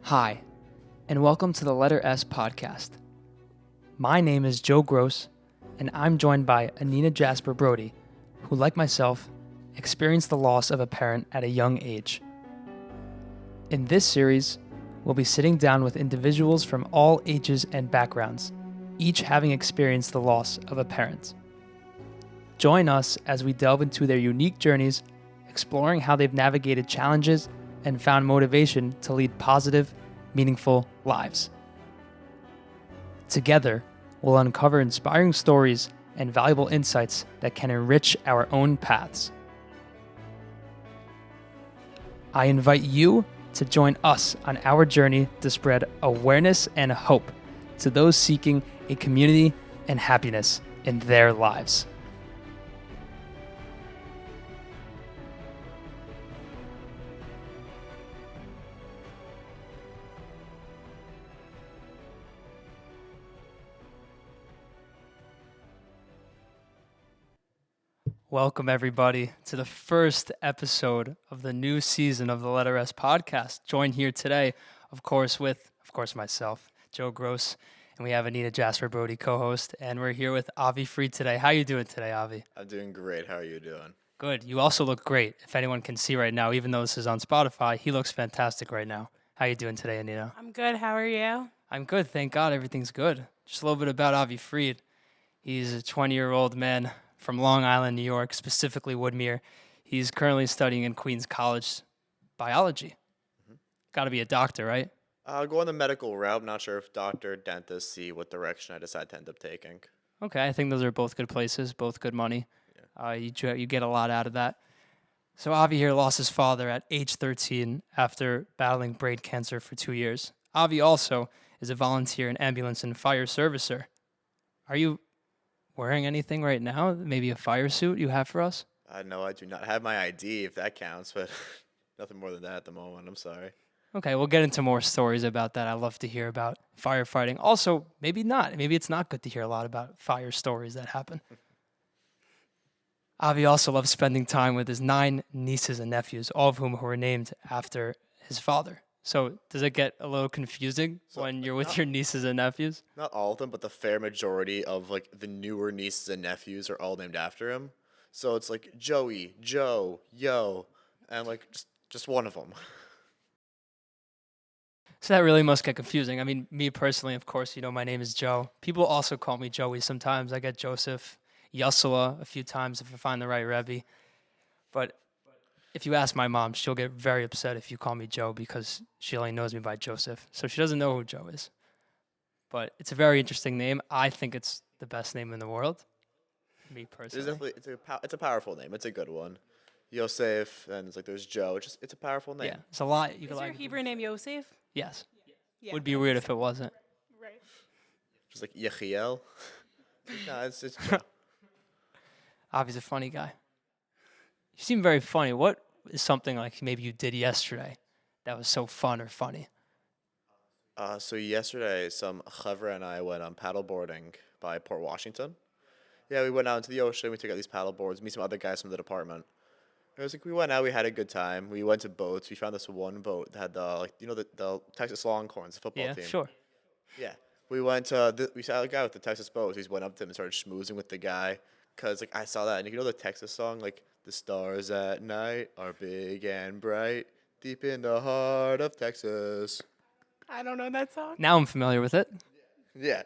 Hi, and welcome to the Letter S podcast. My name is Joe Gross, and I'm joined by Anina Jasper Brody, who, like myself, experienced the loss of a parent at a young age. In this series, we'll be sitting down with individuals from all ages and backgrounds, each having experienced the loss of a parent. Join us as we delve into their unique journeys, exploring how they've navigated challenges and found motivation to lead positive, meaningful lives. Together, we'll uncover inspiring stories and valuable insights that can enrich our own paths. I invite you to join us on our journey to spread awareness and hope to those seeking a community and happiness in their lives. Welcome, everybody, to the first episode of the new season of the Letter S podcast. Joined here today, of course, myself, Joe Gross, and we have Anina Jasper Brody, co-host, and we're here with Avi Fried today. How are you doing today, Avi? I'm doing great. How are you doing? Good. You also look great. If anyone can see right now, even though this is on Spotify, he looks fantastic right now. How are you doing today, Anina? I'm good. How are you? I'm good. Thank God. Everything's good. Just a little bit about Avi Fried. He's a 20-year-old man from Long Island, New York, specifically Woodmere. He's currently studying in Queens College biology. Got to be a doctor, right? I'll go on the medical route. I'm not sure if doctor, dentist, see what direction I decide to end up taking. Okay, I think those are both good places, both good money. You get a lot out of that. So Avi here lost his father at age 13 after battling brain cancer for 2 years. Avi also is a volunteer and ambulance and fire servicer. Are you wearing anything right now? Maybe a fire suit you have for us? No, I do not have my ID, if that counts, but nothing more than that at the moment. I'm sorry. Okay, we'll get into more stories about that. I love to hear about firefighting. Also, maybe not. Maybe it's not good to hear a lot about fire stories that happen. Avi also loves spending time with his 9 nieces and nephews, all of whom were named after his father. So does it get a little confusing when you're with your nieces and nephews? Not all of them, but the fair majority of the newer nieces and nephews are all named after him. So it's like Joey, Joe, Yo, and just one of them. So that really must get confusing. I mean, me personally, of course, my name is Joe. People also call me Joey sometimes. I get Joseph, Yusula a few times if I find the right Rebbe. But if you ask my mom, she'll get very upset if you call me Joe because she only knows me by Joseph. So she doesn't know who Joe is. But it's a very interesting name. I think it's the best name in the world. Me personally. It's a powerful name. It's a good one. Yosef, and there's Joe. It's a powerful name. Yeah, it's a lot. Is your Hebrew name Yosef? Yes. Yeah. Would be weird if it wasn't. Right. Just like Yechiel. No, it's Joe. Avi's a funny guy. You seem very funny. What is something like maybe you did yesterday that was so fun or funny? So yesterday, some chevra and I went on paddleboarding by Port Washington. Yeah, we went out into the ocean. We took out these paddle boards. Meet some other guys from the department. It was we went out. We had a good time. We went to boats. We found this one boat that had the Texas Longhorns, the football team. Yeah, sure. Yeah, we went. We saw a guy with the Texas boat. We just went up to him and started schmoozing with the guy. Cause I saw that, and you know the Texas song, the stars at night are big and bright, deep in the heart of Texas. I don't know that song. Now I'm familiar with it. Yeah.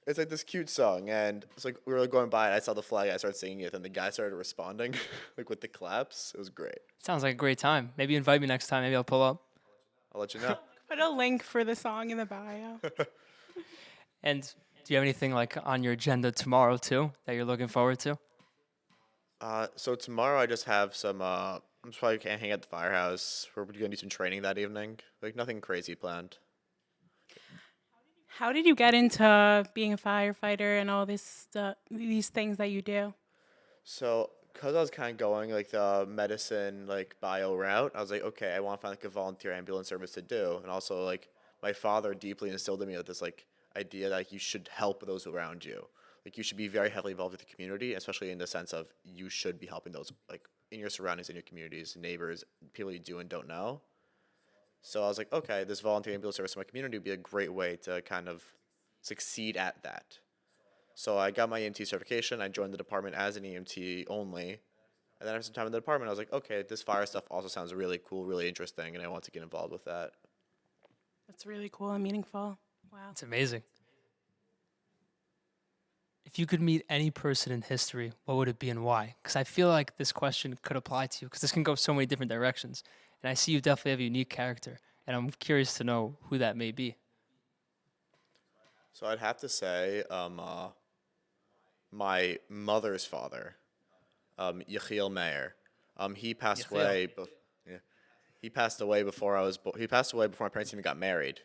It's this cute song, and it's we were going by, and I saw the flag, I started singing it, and the guy started responding, with the claps. It was great. Sounds like a great time. Maybe invite me next time. Maybe I'll pull up. I'll let you know. Put a link for the song in the bio. And do you have anything on your agenda tomorrow too that you're looking forward to? So tomorrow I just have some, I'm just probably gonna hang out at the firehouse. We're gonna do some training that evening. Nothing crazy planned. How did you get into being a firefighter and all this these things that you do? So, because I was kind of going the medicine bio route, I was like, okay, I want to find a volunteer ambulance service to do, and also my father deeply instilled in me this idea that you should help those around you. You should be very heavily involved with the community, especially in the sense of you should be helping those in your surroundings, in your communities, neighbors, people you do and don't know. So I was like, okay, this volunteering field service in my community would be a great way to kind of succeed at that. So I got my EMT certification. I joined the department as an EMT only. And then after some time in the department, I was like, okay, this fire stuff also sounds really cool, really interesting, and I want to get involved with that. That's really cool and meaningful. Wow. It's amazing. If you could meet any person in history, what would it be and why? Because I feel like this question could apply to you because this can go so many different directions. And I see you definitely have a unique character. And I'm curious to know who that may be. So I'd have to say my mother's father, Yechiel Meir. He passed Yechiel. away. Yeah, he passed away before I was. He passed away before my parents even got married,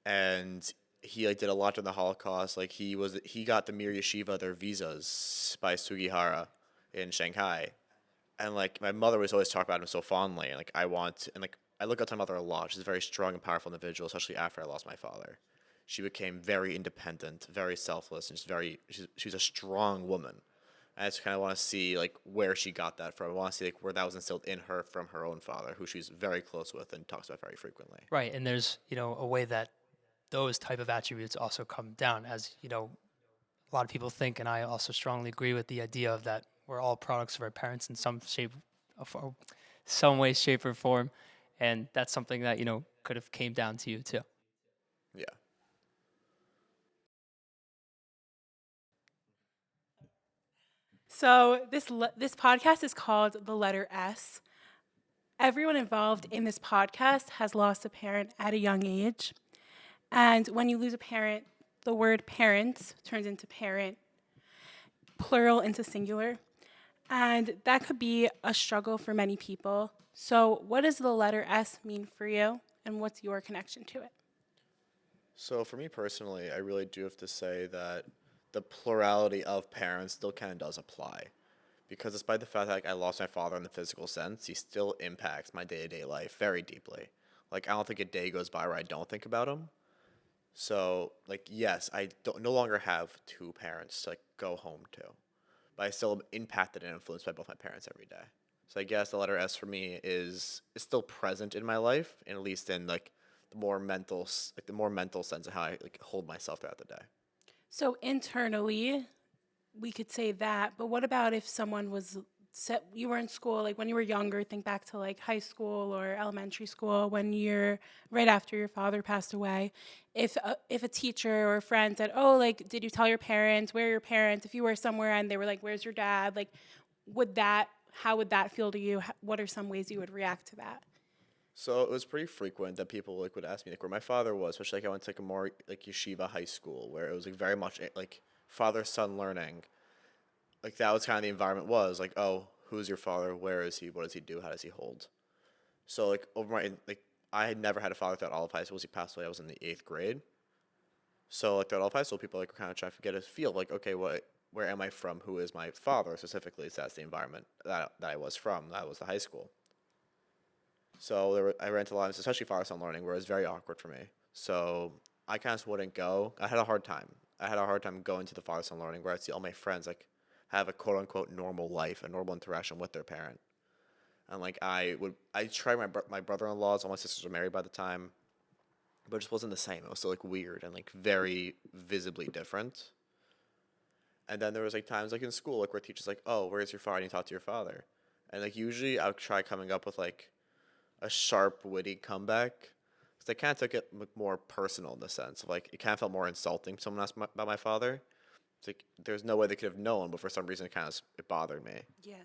and he like did a lot during the Holocaust. Like he got the Mir Yeshiva their visas by Sugihara in Shanghai, and like my mother was always talking about him so fondly. And like I look up to my mother a lot. She's a very strong and powerful individual, especially after I lost my father. She became very independent, very selfless, and she's a strong woman. I just kind of want to see like where she got that from. I want to see like where that was instilled in her from her own father, who she's very close with and talks about very frequently. Right. And there's, a way that those type of attributes also come down as, a lot of people think, and I also strongly agree with the idea of that we're all products of our parents in some way, shape, or form. And that's something that, could have came down to you too. Yeah. So this podcast is called The Letter S. Everyone involved in this podcast has lost a parent at a young age. And when you lose a parent, the word parents turns into parent, plural into singular. And that could be a struggle for many people. So what does the letter S mean for you? And what's your connection to it? So for me personally, I really do have to say that the plurality of parents still kind of does apply. Because despite the fact that like, I lost my father in the physical sense, he still impacts my day-to-day life very deeply. Like, I don't think a day goes by where I don't think about him. So, like, yes, I no longer have two parents to like, go home to. But I still am impacted and influenced by both my parents every day. So I guess the letter S for me is still present in my life, and at least in like the more mental sense of how I like hold myself throughout the day. So internally, we could say that, but what about if someone was you were in school, like when you were younger, think back to like high school or elementary school, when you're right after your father passed away, if a teacher or a friend said, oh, like, did you tell your parents, where are your parents? If you were somewhere and they were like, where's your dad? Like, how would that feel to you? What are some ways you would react to that? So it was pretty frequent that people like would ask me like where my father was, especially like I went to like a more like yeshiva high school where it was like very much like father son learning. Like that was kind of the environment was like, oh, who's your father? Where is he? What does he do? How does he hold? So like I had never had a father throughout all of high school. He passed away. I was in the 8th grade. So like throughout all of high school, people like were kind of trying to get a feel like, okay, where am I from? Who is my father specifically? So that's the environment that I was from. That was the high school. So I ran into a lot of, especially father son learning, where it was very awkward for me. So I kind of just wouldn't go. I had a hard time. I had a hard time going to the father son learning where I'd see all my friends like have a quote unquote normal life, a normal interaction with their parent. And like I tried my brother-in-laws, all my sisters were married by the time, but it just wasn't the same. It was still like weird and like very visibly different. And then there was like times like in school like where teachers like, oh, where's your father? And you talk to your father. And like usually I would try coming up with like a sharp, witty comeback. Because I kind of took it more personal in the sense of like it kind of felt more insulting. Someone asked about my father. It's like there's no way they could have known, but for some reason it bothered me. Yeah.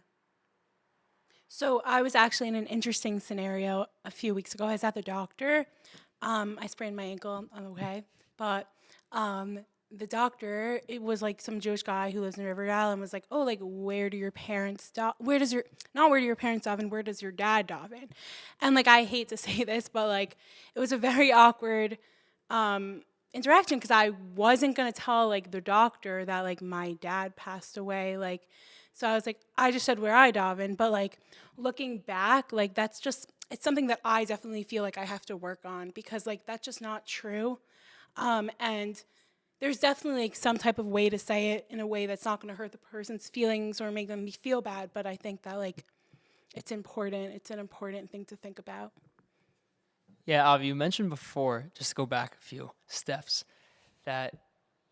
So I was actually in an interesting scenario a few weeks ago. I was at the doctor. I sprained my ankle. I'm okay, but the doctor, it was like some Jewish guy who lives in Riverdale, and was like, "Oh, like where do your parents where do your parents daven? Where does your dad daven?" And like I hate to say this, but like it was a very awkward interaction because I wasn't gonna tell like the doctor that like my dad passed away, like. So I was like, I just said where I daven, but like looking back, like it's something that I definitely feel like I have to work on because like that's just not true. And there's definitely like some type of way to say it in a way that's not going to hurt the person's feelings or make them feel bad. But I think that like it's important. It's an important thing to think about. Yeah, Avi, you mentioned before, just to go back a few steps, that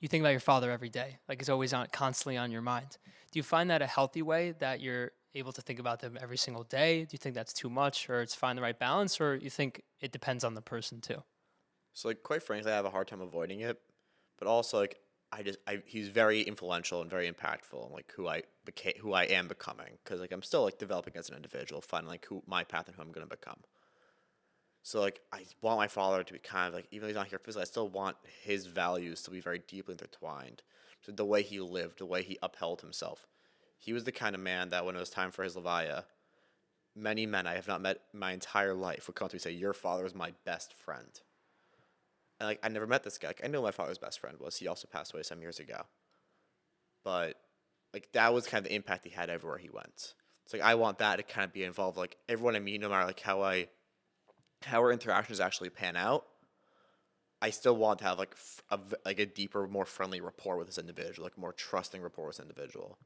you think about your father every day, like it's always constantly on your mind. Do you find that a healthy way that you're able to think about them every single day? Do you think that's too much, or it's find the right balance, or you think it depends on the person too? So like quite frankly, I have a hard time avoiding it, but also like he's very influential and very impactful in like who I am becoming, because like I'm still like developing as an individual, finding like who my path and who I'm gonna become. So like I want my father to be kind of like, even though he's not here physically, I still want his values to be very deeply intertwined. So the way he lived, the way he upheld himself. He was the kind of man that when it was time for his levaya, many men I have not met my entire life would come to me and say, "Your father is my best friend." And like I never met this guy. Like I know my father's best friend was. He also passed away some years ago. But like that was kind of the impact he had everywhere he went. It's like I want that to kind of be involved. Like everyone I meet, no matter like how our interactions actually pan out, I still want to have like like a deeper, more friendly rapport with this individual, like more trusting rapport with this individual.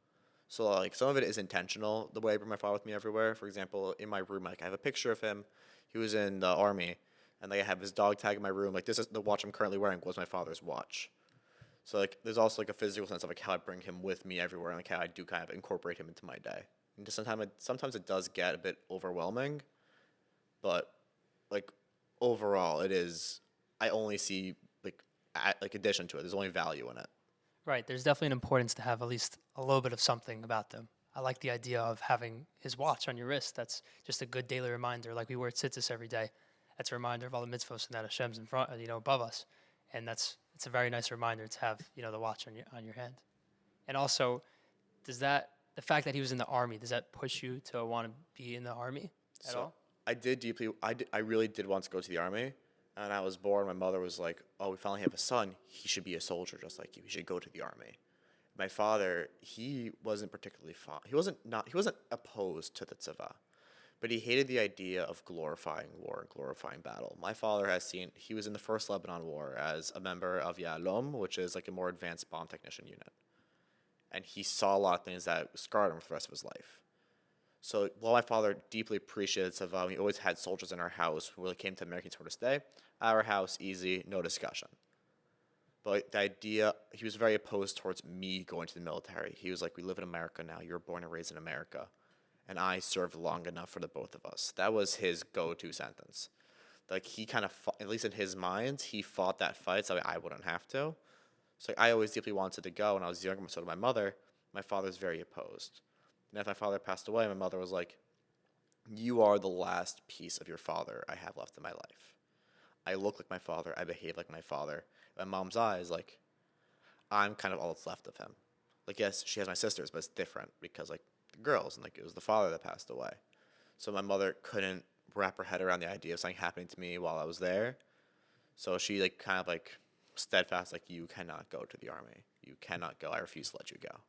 So like some of it is intentional, the way I bring my father with me everywhere. For example, in my room, like I have a picture of him. He was in the army, and like I have his dog tag in my room. Like this is the watch I'm currently wearing was my father's watch. So like there's also like a physical sense of like how I bring him with me everywhere, and like how I do kind of incorporate him into my day. And just sometimes it does get a bit overwhelming, but like overall it is. I only see like addition to it. There's only value in it. Right. There's definitely an importance to have at least a little bit of something about them. I like the idea of having his watch on your wrist. That's just a good daily reminder. Like we wear tzitzis every day. That's a reminder of all the mitzvahs and that Hashem's in front, above us. And it's a very nice reminder to have, the watch on your hand. And also, the fact that he was in the army, does that push you to want to be in the army at all? I really did want to go to the army. And I was born. My mother was like, "Oh, we finally have a son. He should be a soldier just like you. He should go to the army." My father, he wasn't particularly he wasn't opposed to the tzava, but he hated the idea of glorifying war and glorifying battle. My father he was in the first Lebanon War as a member of Yalom, which is like a more advanced bomb technician unit, and he saw a lot of things that scarred him for the rest of his life. So while my father deeply appreciated Savam, we always had soldiers in our house who really came to American to this day. Our house, easy, no discussion. But the idea, he was very opposed towards me going to the military. He was like, "We live in America now. You were born and raised in America. And I served long enough for the both of us." That was his go-to sentence. Like he kind of, at least in his mind, he fought that fight so I wouldn't have to. So I always deeply wanted to go. When I was younger, so did my mother. My father's very opposed. And after my father passed away, my mother was like, "You are the last piece of your father I have left in my life. I look like my father. I behave like my father." In my mom's eyes, like, I'm kind of all that's left of him. Like, yes, she has my sisters, but it's different because, like, the girls, and, like, it was the father that passed away. So my mother couldn't wrap her head around the idea of something happening to me while I was there. So she, like, kind of, like, steadfast, like, "You cannot go to the army. You cannot go. I refuse to let you go."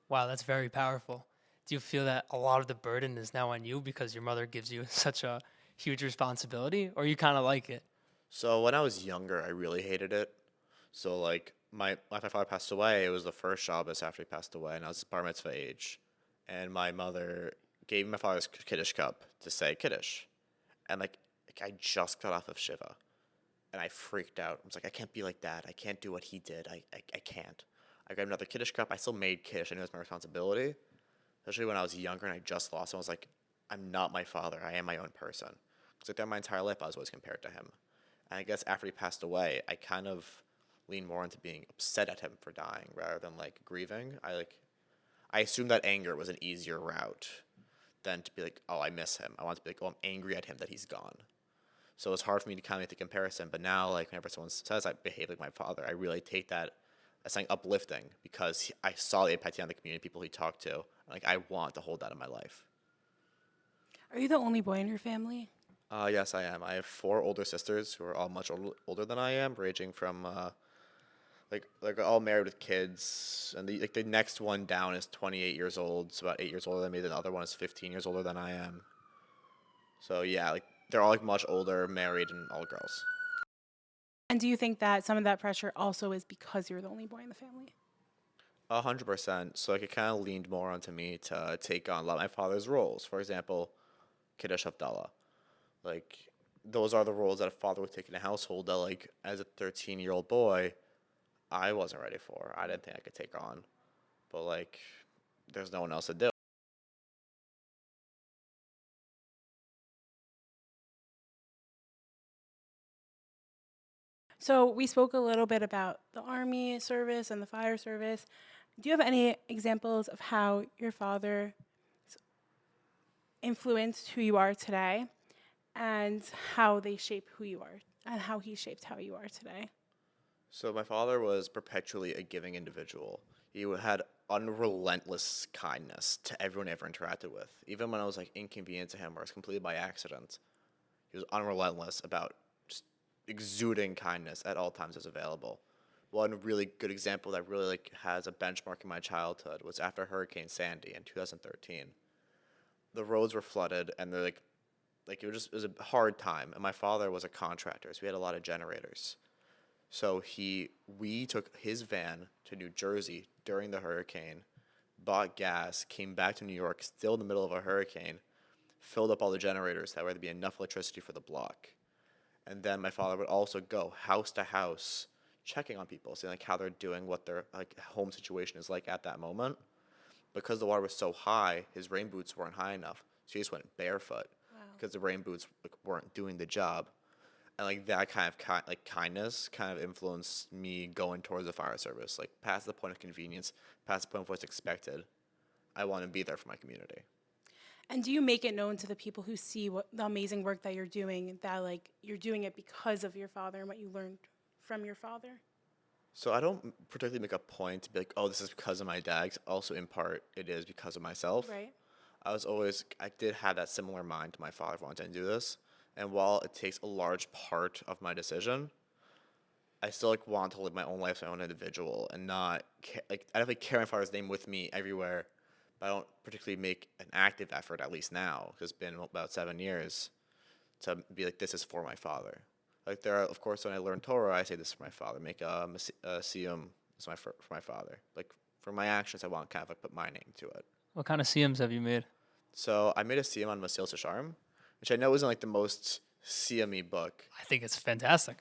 Wow, that's very powerful. Do you feel that a lot of the burden is now on you because your mother gives you such a huge responsibility, or you kind of like it? So when I was younger, I really hated it. So like my father passed away. It was the first Shabbos after he passed away, and I was bar mitzvah age. And my mother gave me my father's kiddush cup to say kiddush, and like I just got off of Shiva, and I freaked out. I was like, "I can't be like that. I can't do what he did. I can't." I grabbed another kiddush cup. I still made kiddush. I knew it was my responsibility, especially when I was younger and I just lost him. I was like, "I'm not my father. I am my own person." Because like throughout my entire life, I was always compared to him. And I guess after he passed away, I kind of leaned more into being upset at him for dying rather than like grieving. I assumed that anger was an easier route than to be like, "Oh, I miss him." I want to be like, "Oh, I'm angry at him that he's gone." So it's hard for me to kind of make the comparison. But now, like whenever someone says I behave like my father, I really take that as something uplifting because I saw the impact he had on the community, people he talked to. Like I want to hold that in my life. Are you the only boy in your family? Yes, I am. I have four older sisters who are all much older than I am, ranging from like all married with kids, and the next one down is 28 years old, it's about 8 years older than me. The other one is 15 years older than I am. So yeah, like they're all like much older, married, and all girls. And do you think that some of that pressure also is because you're the only boy in the family? 100%. So like it kind of leaned more onto me to take on a lot of my father's roles. For example, Kiddush Havdalah. Like those are the roles that a father would take in a household that, like, as a 13-year-old boy, I wasn't ready for. I didn't think I could take on. But, like, there's no one else to do. So we spoke a little bit about the army service and the fire service. Do you have any examples of how your father influenced who you are today and how they shape who you are and how he shaped how you are today? So my father was perpetually a giving individual. He had unrelentless kindness to everyone he ever interacted with. Even when I was like inconvenient to him or it was completely by accident, he was unrelentless about just exuding kindness at all times as available. One really good example that really like has a benchmark in my childhood was after Hurricane Sandy in 2013. The roads were flooded and they're like it was a hard time. And my father was a contractor, so we had a lot of generators. So we took his van to New Jersey during the hurricane, bought gas, came back to New York, still in the middle of a hurricane, filled up all the generators that way there'd be enough electricity for the block. And then my father would also go house to house, checking on people, seeing like how they're doing, what their like home situation is like at that moment. Because the water was so high, his rain boots weren't high enough, so he just went barefoot because the rain boots like, weren't doing the job. And like that kind of kindness kind of influenced me going towards the fire service, like past the point of convenience, past the point of what's expected. I want to be there for my community. And do you make it known to the people who see what the amazing work that you're doing, that like you're doing it because of your father and what you learned from your father? So I don't particularly make a point to be like, oh, this is because of my dad. Also, in part, it is because of myself. Right. I did have that similar mind to my father wanting to do this. And while it takes a large part of my decision, I still like want to live my own life as my own individual and not like I definitely carry my father's name with me everywhere, but I don't particularly make an active effort, at least now, because it's been about 7 years, to be like this is for my father. Like there are, of course, when I learn Torah, I say this is for my father. Make a siyum is for my father. Like for my actions, I want kind of like put my name to it. What kind of CMs have you made? So I made a siyum on Masil Sharm, which I know isn't like the most siyum-y book, I think it's fantastic.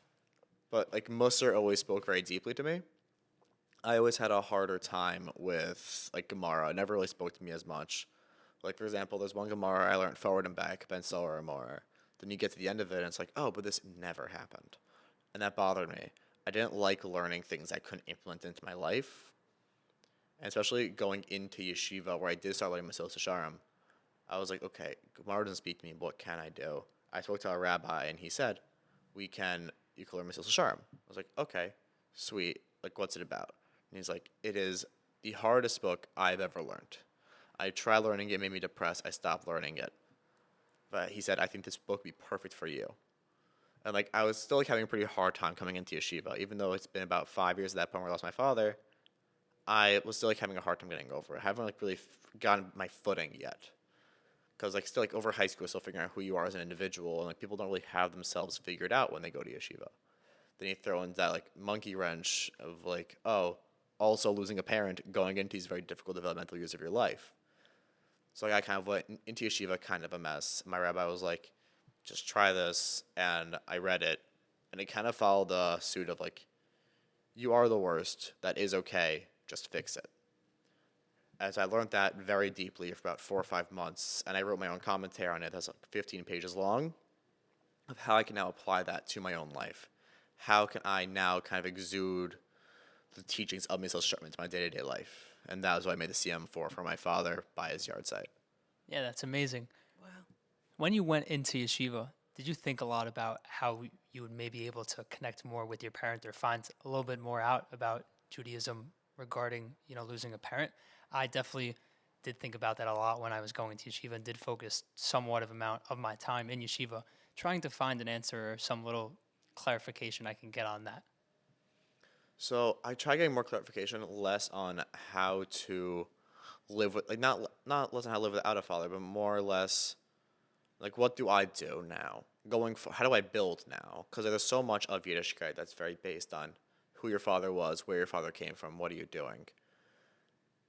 but like Musar always spoke very deeply to me. I always had a harder time with like Gemara. It never really spoke to me as much. Like for example, there's one Gemara I learned forward and back, Ben Sower or more. Then you get to the end of it and it's like, oh, but this never happened. And that bothered me. I didn't like learning things I couldn't implement into my life. And especially going into yeshiva where I did start learning Masil Sasharim, I was like, okay, Gemara doesn't speak to me. What can I do? I spoke to a rabbi and he said, you can learn Masil Sasharim. I was like, okay, sweet. Like, what's it about? And he's like, it is the hardest book I've ever learned. I tried learning it, it made me depressed. I stopped learning it. But he said, I think this book would be perfect for you. And like I was still like having a pretty hard time coming into yeshiva, even though it's been about 5 years at that point where I lost my father. I was still like having a hard time getting over it. I haven't like really gotten my footing yet, because like still like over high school, still figuring out who you are as an individual, and like people don't really have themselves figured out when they go to yeshiva. Then you throw in that like monkey wrench of like, oh, also losing a parent, going into these very difficult developmental years of your life. So like, I kind of went into yeshiva kind of a mess. My rabbi was like, just try this, and I read it, and it kind of followed the suit of like, you are the worst, that is okay, just fix it. As I learned that very deeply for about 4 or 5 months, and I wrote my own commentary on it that's like 15 pages long, of how I can now apply that to my own life. How can I now kind of exude the teachings of Mesilas Yesharim into my day-to-day life? And that was what I made the CM for my father by his yard site. Yeah, that's amazing. Wow. When you went into yeshiva, did you think a lot about how you would maybe be able to connect more with your parent or find a little bit more out about Judaism regarding, losing a parent? I definitely did think about that a lot when I was going to yeshiva and did focus somewhat of amount of my time in yeshiva trying to find an answer or some little clarification I can get on that. So I try getting more clarification, less on how to live with, like not less on how to live without a father, but more or less like what do I do now? How do I build now? Because there's so much of Yiddishkeit that's very based on who your father was, where your father came from, what are you doing?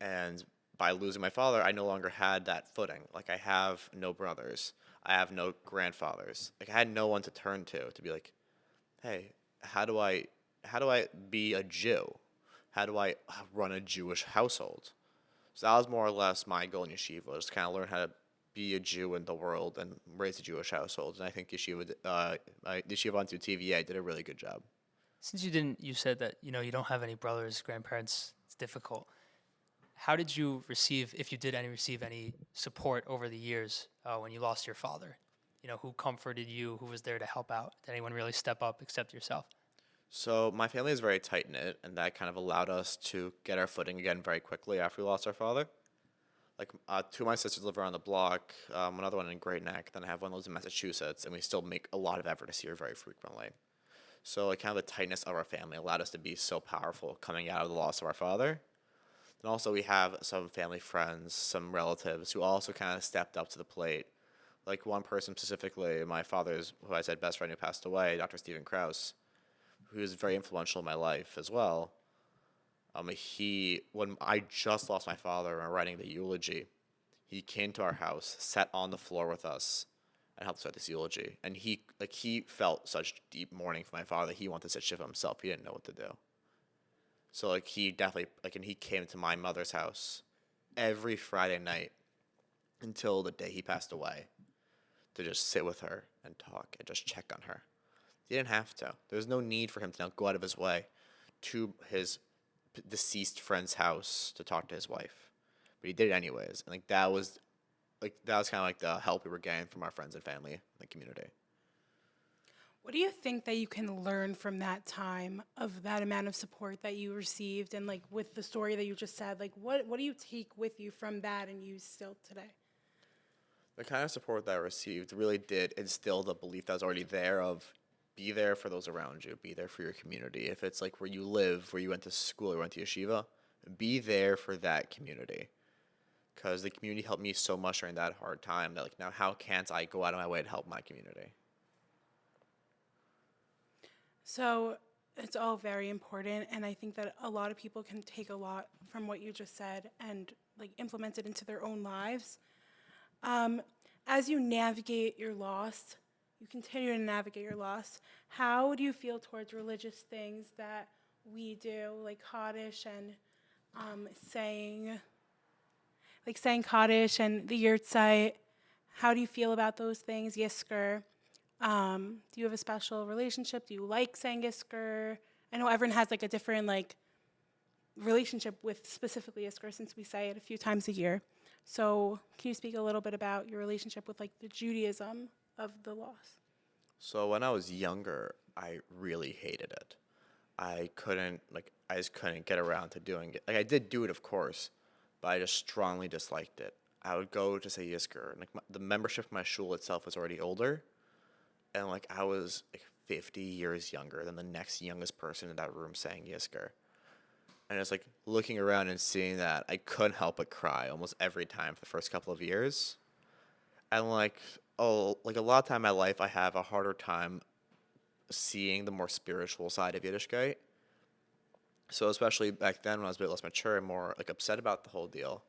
And by losing my father, I no longer had that footing. Like I have no brothers. I have no grandfathers. Like I had no one to turn to be like, hey, how do I be a Jew? How do I run a Jewish household? So that was more or less my goal in yeshiva, just kind of learn how to be a Jew in the world and raise a Jewish household. And I think yeshiva on through TVA did a really good job. Since you said that, you don't have any brothers, grandparents, it's difficult. How did you receive, if you did receive any support over the years when you lost your father? Who comforted you? Who was there to help out? Did anyone really step up except yourself? So my family is very tight knit, and that kind of allowed us to get our footing again very quickly after we lost our father. Like two of my sisters live around the block, another one in Great Neck, then I have one that lives in Massachusetts, and we still make a lot of effort to see her very frequently. So like kind of the tightness of our family allowed us to be so powerful coming out of the loss of our father. And also we have some family friends, some relatives who also kind of stepped up to the plate. Like one person specifically, my father's, who I said best friend who passed away, Dr. Stephen Krause, who was very influential in my life as well. When I just lost my father and writing the eulogy, he came to our house, sat on the floor with us, and helped us write this eulogy. And he felt such deep mourning for my father. He wanted to sit Shiva himself. He didn't know what to do. So he definitely and he came to my mother's house every Friday night until the day he passed away to just sit with her and talk and just check on her. He didn't have to. There was no need for him to now go out of his way to his deceased friend's house to talk to his wife, but he did it anyways. And that was kind of like the help we were getting from our friends and family in the community. What do you think that you can learn from that time of that amount of support that you received, and like with the story that you just said, like what do you take with you from that and use still today? The kind of support that I received really did instill the belief that was already there of be there for those around you, be there for your community. If it's like where you live, where you went to school or went to yeshiva, be there for that community. Because the community helped me so much during that hard time that now how can't I go out of my way to help my community? So it's all very important, and I think that a lot of people can take a lot from what you just said and like implement it into their own lives. As you navigate your loss, you continue to navigate your loss, how do you feel towards religious things that we do, like Kaddish and saying Kaddish and the Yurtzeit? How do you feel about those things, Yisker? Do you have a special relationship? Do you like saying Yisker? I know everyone has like a different relationship with specifically Yisker since we say it a few times a year. So can you speak a little bit about your relationship with the Judaism of the loss? So when I was younger, I really hated it. I just couldn't get around to doing it. Like I did do it, of course, but I just strongly disliked it. I would go to say Yisker, and the membership of my shul itself was already older, and I was 50 years younger than the next youngest person in that room saying Yisker. And it's looking around and seeing that, I couldn't help but cry almost every time for the first couple of years. And a lot of time in my life, I have a harder time seeing the more spiritual side of Yiddishkeit. So especially back then when I was a bit less mature and more upset about the whole deal,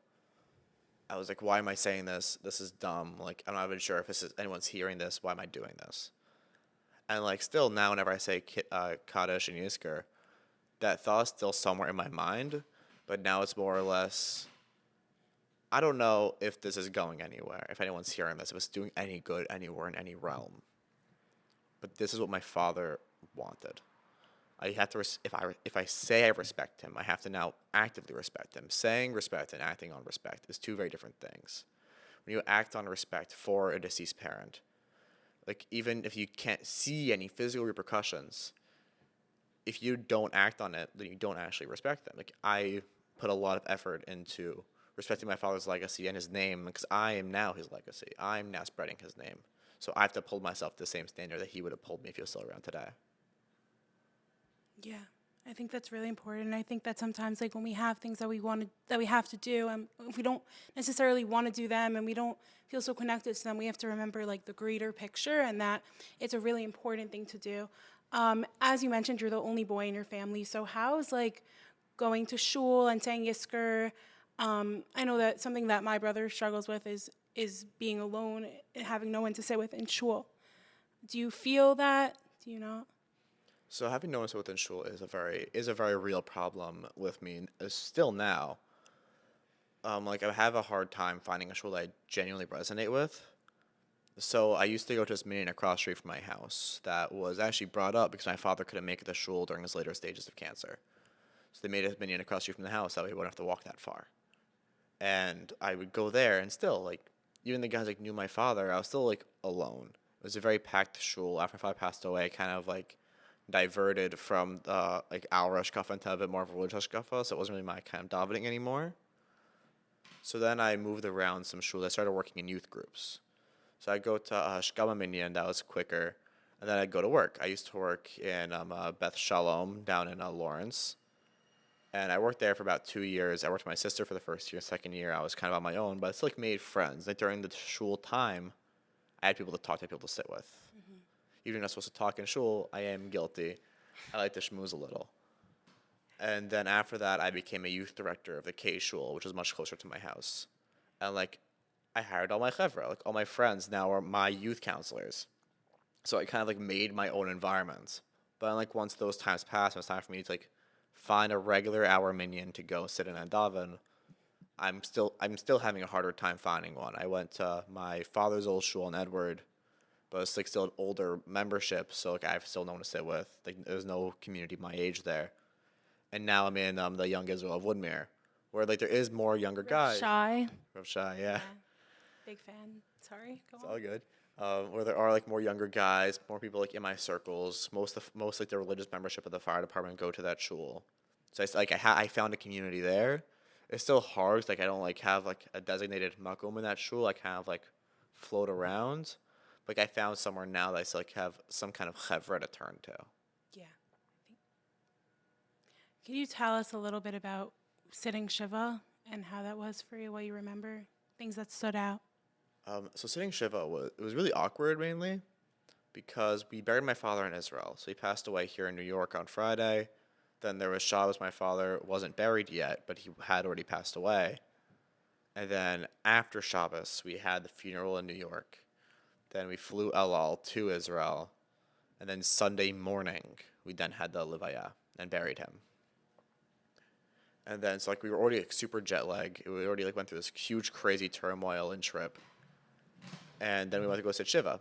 I was why am I saying this? This is dumb. I'm not even sure if anyone's hearing this. Why am I doing this? And still now, whenever I say Kaddish and Yisker, that thought is still somewhere in my mind, but now it's more or less, I don't know if this is going anywhere, if anyone's hearing this, if it's doing any good anywhere in any realm. But this is what my father wanted. I have to, if I say I respect him, I have to now actively respect him. Saying respect and acting on respect is two very different things. When you act on respect for a deceased parent, even if you can't see any physical repercussions, if you don't act on it, then you don't actually respect them. I put a lot of effort into respecting my father's legacy and his name because I am now his legacy. I'm now spreading his name. So I have to hold myself to the same standard that he would have pulled me if he was still around today. Yeah, I think that's really important. And I think that sometimes when we have things that we have to do, and if we don't necessarily want to do them and we don't feel so connected to them, we have to remember the greater picture and that it's a really important thing to do. As you mentioned, you're the only boy in your family. So how's going to shul and saying Yisker? I know that something that my brother struggles with is is being alone and having no one to sit with in shul. Do you feel that? Do you not? So having no one to within shul is a very real problem with me still now. Like I have a hard time finding a shul that I genuinely resonate with. So I used to go to this minyan across the street from my house that was actually brought up because my father couldn't make it to shul during his later stages of cancer. So they made a minyan across the street from the house that way he wouldn't have to walk that far. And I would go there, and still, like, even the guys like knew my father, I was still like alone. It was a very packed shul. After my father passed away, I kind of like diverted from the like our hashkafa into a bit more of a religious hashkafa, so it wasn't really my kind of davening anymore. So then I moved around some shul. I started working in youth groups. So I'd go to Shkama Minyan, that was quicker, and then I'd go to work. I used to work in Beth Shalom down in Lawrence, and I worked there for about 2 years. I worked with my sister for the first year. Second year, I was kind of on my own, but I still like made friends. Like during the shul time, I had people to talk to, people to sit with. Even if I'm not supposed to talk in shul, I am guilty. I like to schmooze a little. And then after that, I became a youth director of the K Shul, which was much closer to my house. And like, I hired all my chevra. Like all my friends now are my youth counselors. So I kind of like made my own environment. But like once those times passed, it was time for me to like find a regular hour minyan to go sit in and daven. I'm still having a harder time finding one. I went to my father's old shul in Edward, but it's like still an older membership, so like I have still no one to sit with. Like there's no community my age there. And now I'm in the Young Israel of Woodmere, where like there is more younger guys. Shy. Real shy, yeah. Big fan. Sorry. Go It's on. all good. Where there are like more younger guys, more people like in my circles. Most like the religious membership of the fire department go to that shul. So I found a community there. It's still hard 'cause, like I don't like have like a designated makom in that shul. I kind of like float around. Like I found somewhere now that I still like have some kind of chevra to turn to. Yeah. Can you tell us a little bit about sitting Shiva and how that was for you, what you remember, things that stood out? So sitting Shiva was really awkward mainly because we buried my father in Israel. So he passed away here in New York on Friday. Then there was Shabbos. My father wasn't buried yet, but he had already passed away. And then after Shabbos, we had the funeral in New York. Then we flew Elal to Israel. And then Sunday morning, we then had the Levaya and buried him. And then it's like we were already like super jet lagged. We already like went through this huge, crazy turmoil and trip. And then we went to go sit Shiva.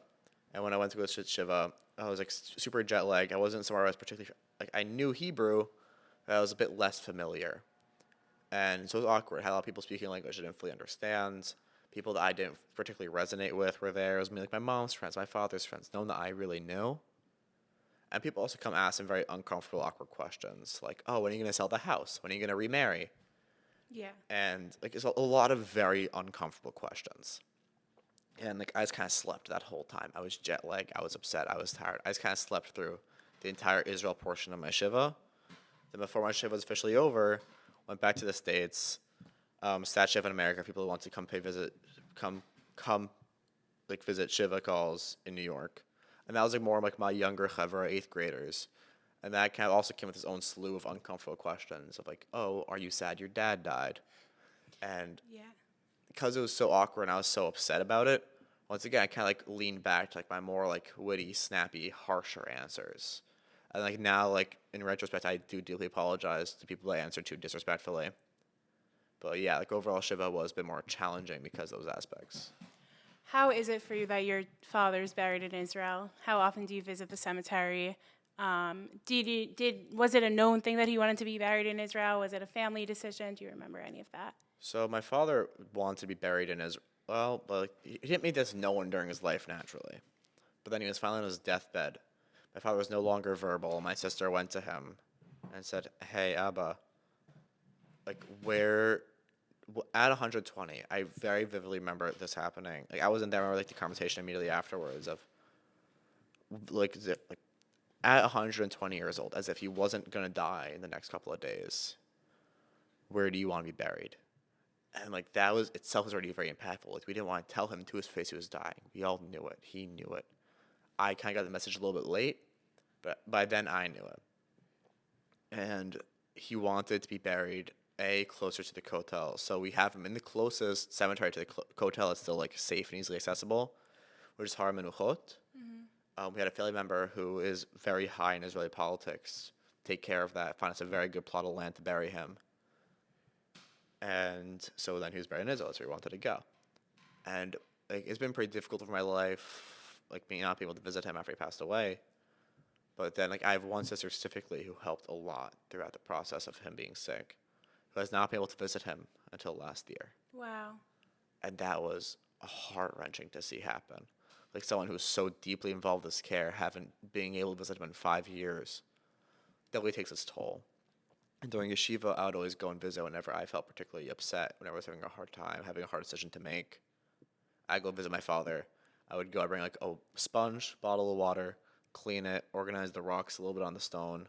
And when I went to go sit Shiva, I was like super jet lagged. I wasn't somewhere I was particularly like I knew Hebrew, but I was a bit less familiar. And so it was awkward. I had a lot of people speaking language I didn't fully understand. People that I didn't particularly resonate with were there. It was me like my mom's friends, my father's friends, no one that I really knew. And people also come ask some very uncomfortable, awkward questions like, "Oh, when are you going to sell the house? When are you going to remarry?" Yeah. And like it's a lot of very uncomfortable questions. And like I just kind of slept that whole time. I was jet lagged. I was upset. I was tired. I just kind of slept through the entire Israel portion of my shiva. Then before my shiva was officially over, went back to the States. Sat shiva in America. People who want to come pay visit, come like visit shiva calls in New York. And that was like more like my younger chevra, 8th graders. And that kind of also came with its own slew of uncomfortable questions of like, "Oh, are you sad your dad died?" And Yeah. because it was so awkward and I was so upset about it, once again, I kind of like leaned back to like my more like witty, snappy, harsher answers. And like now, like in retrospect, I do deeply apologize to people I answered to disrespectfully. But yeah, like overall, Shiva was a bit more challenging because of those aspects. How is it for you that your father's buried in Israel? How often do you visit the cemetery? Was it a known thing that he wanted to be buried in Israel? Was it a family decision? Do you remember any of that? So my father wanted to be buried in Israel. Well, but like, he didn't make this known during his life naturally. But then he was finally on his deathbed. My father was no longer verbal. My sister went to him and said, "Hey, Abba, like where at 120?" I very vividly remember this happening. Like I wasn't there. I remember like the conversation immediately afterwards of like at 120 years old, as if he wasn't gonna die in the next couple of days. Where do you want to be buried? And like that was itself was already very impactful. Like we didn't want to tell him to his face he was dying. We all knew it. He knew it. I kind of got the message a little bit late, but by then I knew it. And he wanted to be buried closer to the Kotel. So we have him in the closest cemetery to the Kotel. It's still like safe and easily accessible, which is Har Menuchot. We had a family member who is very high in Israeli politics take care of that, find us a very good plot of land to bury him. And so then he was buried in Israel, so we wanted to go. And like, it's been pretty difficult for my life, like not being able to visit him after he passed away. But then, like, I have one sister specifically who helped a lot throughout the process of him being sick, who has not been able to visit him until last year. Wow. And that was heart-wrenching to see happen. Like, someone who was so deeply involved in this care, being able to visit him in 5 years, definitely takes its toll. And during yeshiva, I would always go and visit whenever I felt particularly upset, whenever I was having a hard time, having a hard decision to make. I'd go visit my father. I'd bring like a sponge, bottle of water, clean it, organize the rocks a little bit on the stone.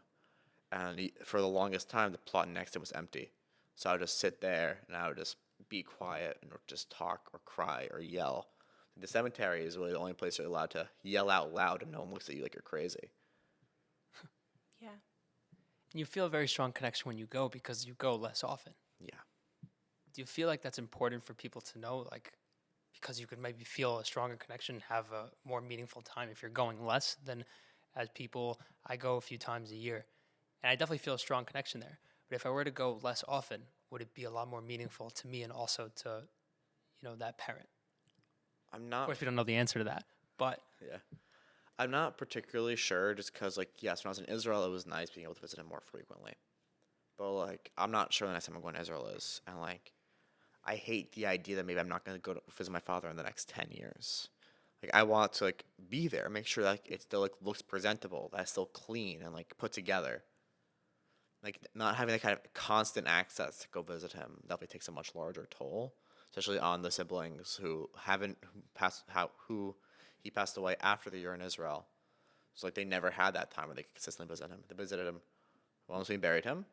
And for the longest time, the plot next to him was empty. So I would just sit there and I would just be quiet and just talk or cry or yell. The cemetery is really the only place you're allowed to yell out loud and no one looks at you like you're crazy. Yeah. You feel a very strong connection when you go because you go less often. Yeah. Do you feel like that's important for people to know? Like, because you could maybe feel a stronger connection, have a more meaningful time if you're going less than as people. I go a few times a year, and I definitely feel a strong connection there. But if I were to go less often, would it be a lot more meaningful to me and also to, that parent? I'm Of not. course, we don't know the answer to that, but Yeah. I'm not particularly sure just because, like, yes, when I was in Israel, it was nice being able to visit him more frequently. But, like, I'm not sure the next time I'm going to Israel is. And, like, I hate the idea that maybe I'm not going to go to visit my father in the next 10 years. Like, I want to, like, be there, make sure that it still, like, looks presentable, that it's still clean and, like, put together. Like, not having that kind of constant access to go visit him definitely takes a much larger toll, especially on the siblings who he passed away after the year in Israel. So, like, they never had that time where they could consistently visit him. They visited him once we buried him,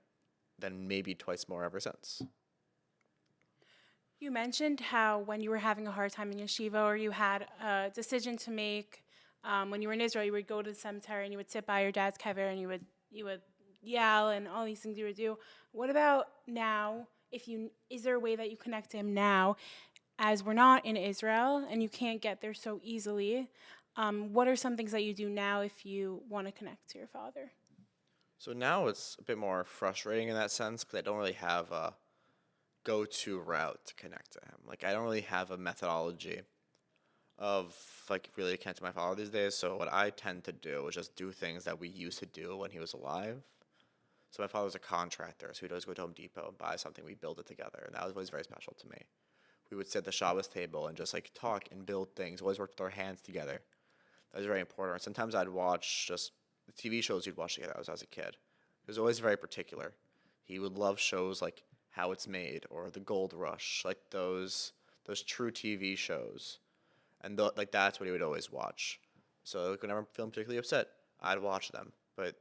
then maybe twice more ever since. You mentioned how when you were having a hard time in yeshiva or you had a decision to make, when you were in Israel, you would go to the cemetery and you would sit by your dad's kever and you would yell and all these things you would do. What about now? Is there a way that you connect to him now, as we're not in Israel and you can't get there so easily? What are some things that you do now if you want to connect to your father? So now it's a bit more frustrating in that sense because I don't really have a go-to route to connect to him. Like, I don't really have a methodology of, like, really connect to my father these days. So what I tend to do is just do things that we used to do when he was alive. So my father was a contractor, so we'd always go to Home Depot and buy something. We'd build it together, and that was always very special to me. We would sit at the Shabbos table and just, like, talk and build things. Always work with our hands together. That was very important. Sometimes I'd watch just the TV shows you'd watch together as a kid. It was always very particular. He would love shows like How It's Made or The Gold Rush, like those true TV shows. And like that's what he would always watch. So like, whenever I'm feeling particularly upset, I'd watch them. But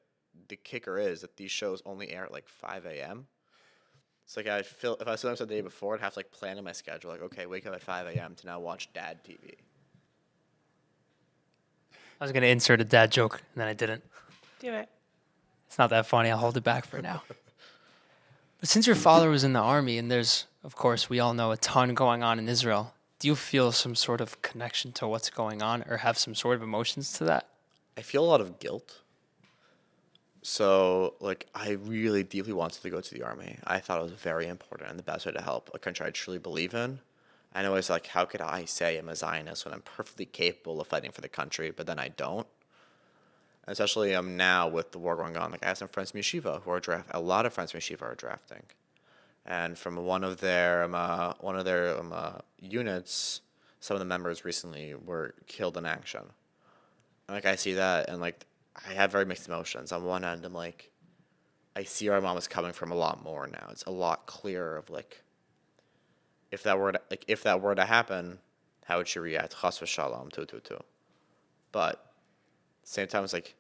the kicker is that these shows only air at like 5 a.m. It's like if I was the day before, I'd have to like plan in my schedule. Like, okay, wake up at 5 a.m. to now watch Dad TV. I was going to insert a dad joke, and then I didn't. Do it. It's not that funny. I'll hold it back for now. But since your father was in the army, and there's, of course, we all know a ton going on in Israel, do you feel some sort of connection to what's going on or have some sort of emotions to that? I feel a lot of guilt. So, like, I really deeply wanted to go to the army. I thought it was very important and the best way to help a country I truly believe in. And it was like, how could I say I'm a Zionist when I'm perfectly capable of fighting for the country, but then I don't? And especially now with the war going on, like I have some friends from Yeshiva who are a lot of friends from Yeshiva are drafting. And from one of their units, some of the members recently were killed in action. And, like, I see that, and, like, I have very mixed emotions. On one end, I'm like, I see where my mom is coming from a lot more now. It's a lot clearer of, like, if that were to happen, how would she react? Chas v'shalom, tu. But at the same time, it's like,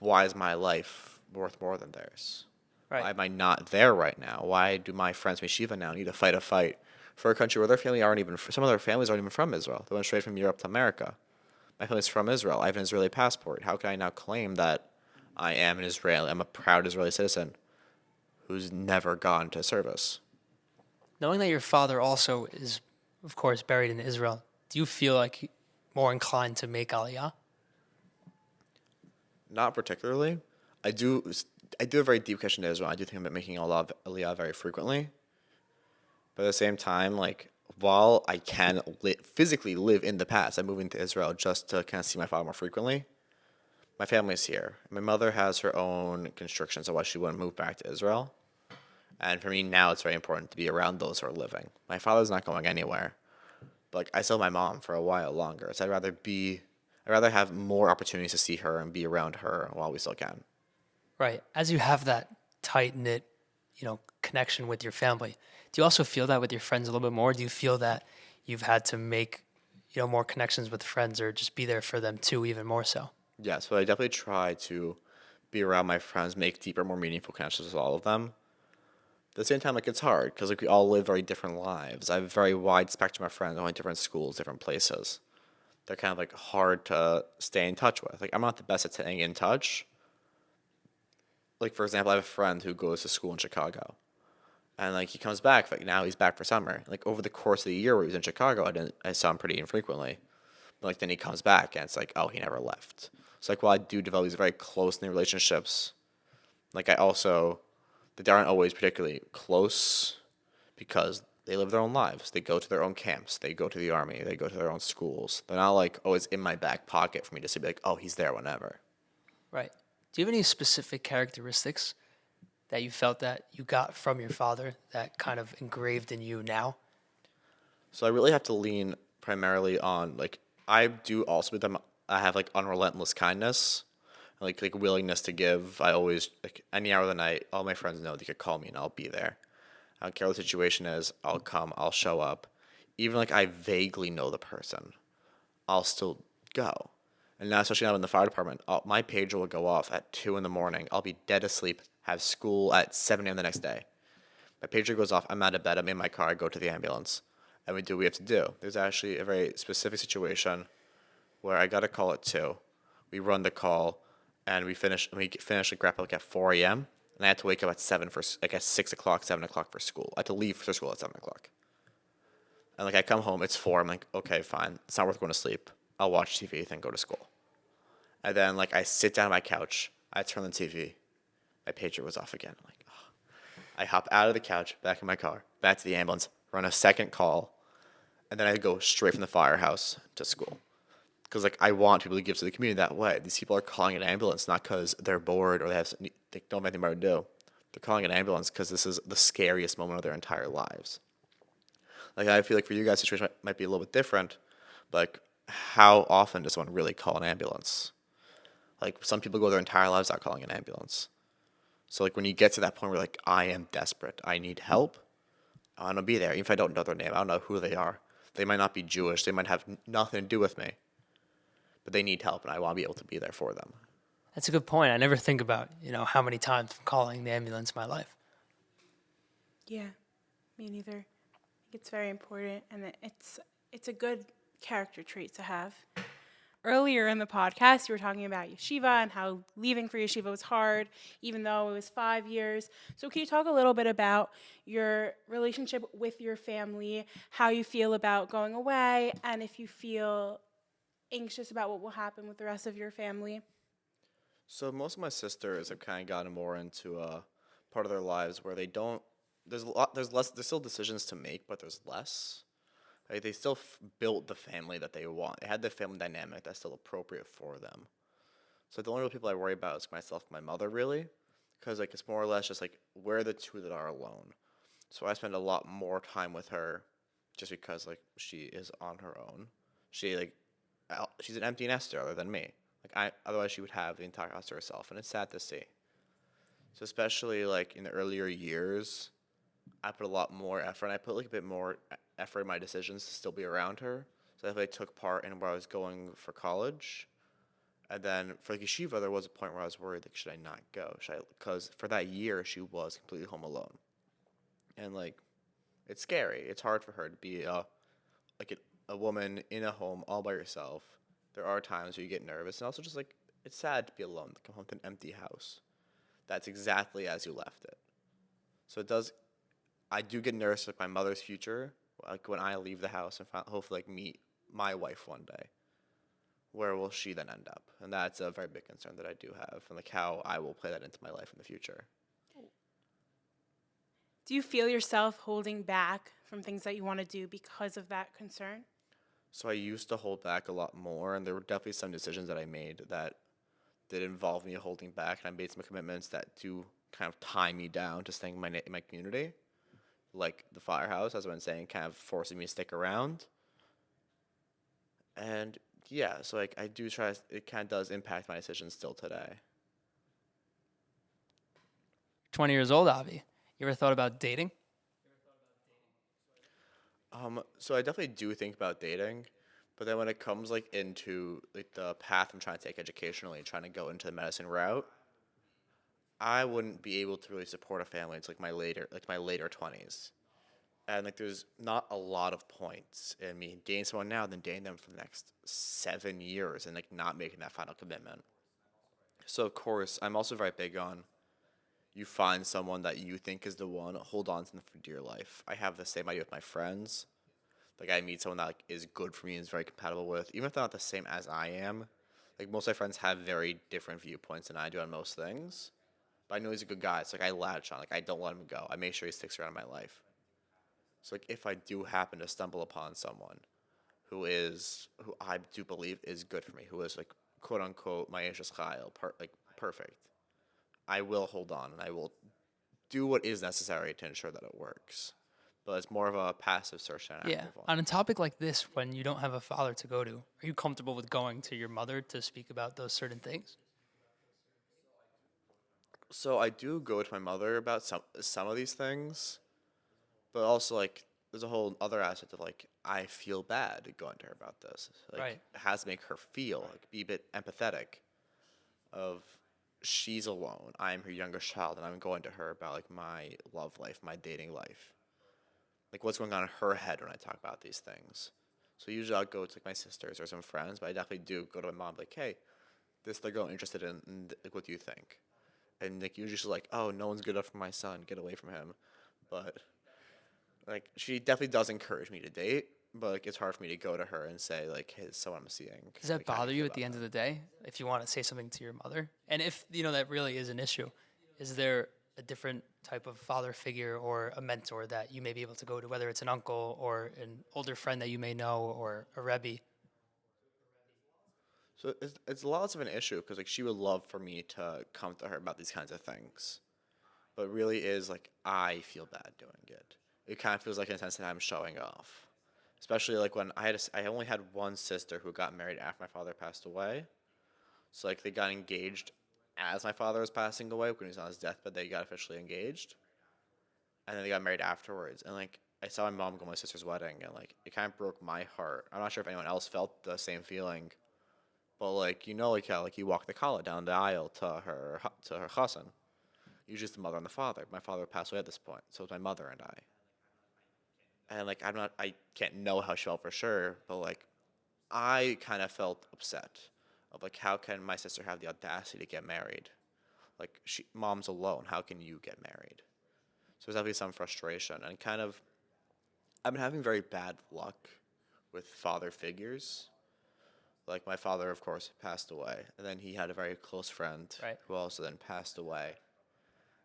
why is my life worth more than theirs? Right. Why am I not there right now? Why do my friends from Shiva now need to fight a fight for a country where some of their families aren't even from Israel? They went straight from Europe to America. My family's from Israel. I have an Israeli passport. How can I now claim that I am an Israeli? I'm a proud Israeli citizen who's never gone to service. Knowing that your father also is, of course, buried in Israel, do you feel like more inclined to make Aliyah? Not particularly. I do. I do have a very deep connection to Israel. I do think about making a lot of Aliyah very frequently. But at the same time, like while I can physically live in the past, I'm moving to Israel just to kind of see my father more frequently. My family's here. My mother has her own constrictions on why she wouldn't move back to Israel. And for me now, it's very important to be around those who are living. My father's not going anywhere. But like, I still have my mom for a while longer. So I'd rather have more opportunities to see her and be around her while we still can. Right. As you have that tight knit, connection with your family, do you also feel that with your friends a little bit more? Do you feel that you've had to make, more connections with friends or just be there for them too, even more so? Yes, but I definitely try to be around my friends, make deeper, more meaningful connections with all of them. At the same time, like it's hard because like we all live very different lives. I have a very wide spectrum of friends going to different schools, different places. They're kind of like hard to stay in touch with. Like I'm not the best at staying in touch. Like for example, I have a friend who goes to school in Chicago, and like he comes back. Like now he's back for summer. Like over the course of the year where he was in Chicago, I saw him pretty infrequently. But like then he comes back and it's like, oh, he never left. So like while I do develop these very close knit relationships, like they aren't always particularly close because they live their own lives. They go to their own camps. They go to the army. They go to their own schools. They're not like always in my back pocket for me just to be like, oh, he's there whenever. Right. Do you have any specific characteristics that you felt that you got from your father that kind of engraved in you now? So I really have to lean primarily on like I do also with them. I have like unrelentless kindness, like willingness to give. I always like any hour of the night. All my friends know they could call me and I'll be there. I don't care what the situation is. I'll come. I'll show up. Even like I vaguely know the person, I'll still go. And now, especially now in the fire department, my pager will go off at 2 in the morning. I'll be dead asleep. Have school at 7 a.m. the next day. My pager goes off. I'm out of bed. I'm in my car. I go to the ambulance, and we do what we have to do. There's actually a very specific situation where I got a call at 2. We run the call, and we finish. Like wrap up like at 4 a.m. And I had to wake up at 7 for like at 6 o'clock, 7 o'clock for school. I had to leave for school at 7 o'clock. And like I come home, it's 4. I'm like, okay, fine. It's not worth going to sleep. I'll watch TV, then go to school. And then like I sit down on my couch. I turn on the TV. My pager was off again. I'm like, oh. I hop out of the couch, back in my car, back to the ambulance, run a second call, and then I go straight from the firehouse to school. Because like I want people to give to the community that way. These people are calling an ambulance not because they're bored or they don't have anything better to do. They're calling an ambulance because this is the scariest moment of their entire lives. Like I feel like for you guys, the situation might be a little bit different. But like, how often does one really call an ambulance? Like some people go their entire lives without calling an ambulance. So like when you get to that point where like I am desperate, I need help, I want to be there. Even if I don't know their name, I don't know who they are. They might not be Jewish. They might have nothing to do with me. But they need help, and I want to be able to be there for them. That's a good point. I never think about, how many times I'm calling the ambulance in my life. Yeah, me neither. I think it's very important, and it's a good character trait to have. Earlier in the podcast, you were talking about yeshiva and how leaving for yeshiva was hard, even though it was 5 years. So can you talk a little bit about your relationship with your family, how you feel about going away, and if you feel anxious about what will happen with the rest of your family? So most of my sisters have kind of gotten more into a part of their lives where they don't. There's less. There's still decisions to make, but there's less. Like they still built the family that they want. They had the family dynamic that's still appropriate for them. So the only real people I worry about is myself and my mother, really, because like it's more or less just like we're the two that are alone. So I spend a lot more time with her, just because like she is on her own. She's an empty nester other than me. Otherwise she would have the entire house to herself, and it's sad to see. So especially like in the earlier years, I put a lot more effort. And I put like a bit more effort in my decisions to still be around her. So if I took part in where I was going for college, and then for like yeshiva, there was a point where I was worried like should I not go? Because for that year she was completely home alone, and like it's scary. It's hard for her to be a woman in a home all by herself. There are times where you get nervous, and also just like it's sad to be alone, to come home to an empty house. That's exactly as you left it. So it does. I do get nervous with my mother's future, like when I leave the house and hopefully like meet my wife one day. Where will she then end up? And that's a very big concern that I do have, and like how I will play that into my life in the future. Do you feel yourself holding back from things that you want to do because of that concern? So I used to hold back a lot more, and there were definitely some decisions that I made that did involve me holding back, and I made some commitments that do kind of tie me down to staying in in my community, like the firehouse, as I've been saying, kind of forcing me to stick around. And yeah, so like I do try. It kind of does impact my decisions still today. 20 years old, Avi. You ever thought about dating? So I definitely do think about dating, but then when it comes like into like the path I'm trying to take educationally and trying to go into the medicine route, I wouldn't be able to really support a family. It's like my later 20s. And like there's not a lot of points in me dating someone now than dating them for the next 7 years and like not making that final commitment. So of course, I'm also very big on you find someone that you think is the one, hold on to them for dear life. I have the same idea with my friends. Like I meet someone that like is good for me and is very compatible with, even if they're not the same as I am. Like most of my friends have very different viewpoints than I do on most things. But I know he's a good guy. So like I latch on. Like I don't let him go. I make sure he sticks around in my life. So like if I do happen to stumble upon someone who I do believe is good for me, who is like quote unquote my Chayil, like perfect, I will hold on and I will do what is necessary to ensure that it works. But it's more of a passive search than an Yeah. active one. On a topic like this, when you don't have a father to go to, are you comfortable with going to your mother to speak about those certain things? So I do go to my mother about some of these things, but also like there's a whole other aspect of like I feel bad going to her about this. Like Right. it has to make her feel like be a bit empathetic of she's alone. I'm her youngest child and I'm going to her about like my love life, my dating life. Like what's going on in her head when I talk about these things. So usually I'll go to like my sisters or some friends, but I definitely do go to my mom like, hey, this they're girl interested in, and like what do you think? And like usually she's like, oh, no one's good enough for my son, get away from him. But like she definitely does encourage me to date, but like it's hard for me to go to her and say like, hey, this is someone I'm seeing. Does that Like, how do bother you feel at the about end of that? the day if you want to say something to your mother? And if, that really is an issue, is there a different type of father figure or a mentor that you may be able to go to, whether it's an uncle or an older friend that you may know or a Rebbe? So it's lots of an issue because like she would love for me to come to her about these kinds of things, but it really is like I feel bad doing it. It kind of feels like in a sense that I'm showing off, especially like when I only had one sister who got married after my father passed away. So like they got engaged as my father was passing away when he was on his deathbed. They got officially engaged, and then they got married afterwards. And like I saw my mom go to my sister's wedding, and like it kind of broke my heart. I'm not sure if anyone else felt the same feeling, but like like how like you walk the kala down the aisle to her chassan. Usually it's the mother and the father. My father passed away at this point, so it's my mother and I. And like I can't know how she felt for sure, but like I kind of felt upset of like how can my sister have the audacity to get married? Like mom's alone. How can you get married? So there's definitely some frustration and kind of I've been having very bad luck with father figures. Like my father, of course, passed away, and then he had a very close friend Right. who also then passed away.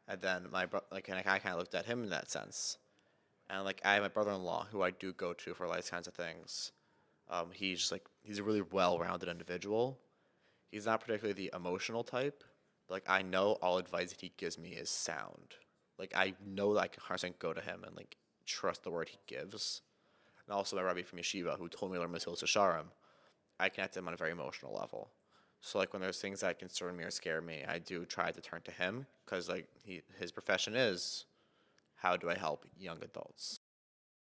And then and I kind of looked at him in that sense. And like I have my brother-in-law who I do go to for these kinds of things. He's a really well-rounded individual. He's not particularly the emotional type, but like I know all advice that he gives me is sound. Like I know that I can 100% go to him and like trust the word he gives. And also my Rabbi from Yeshiva who told me to learn Mesilas Yesharim, I connect to him on a very emotional level. So like when there's things that concern me or scare me, I do try to turn to him because like his profession is how do I help young adults.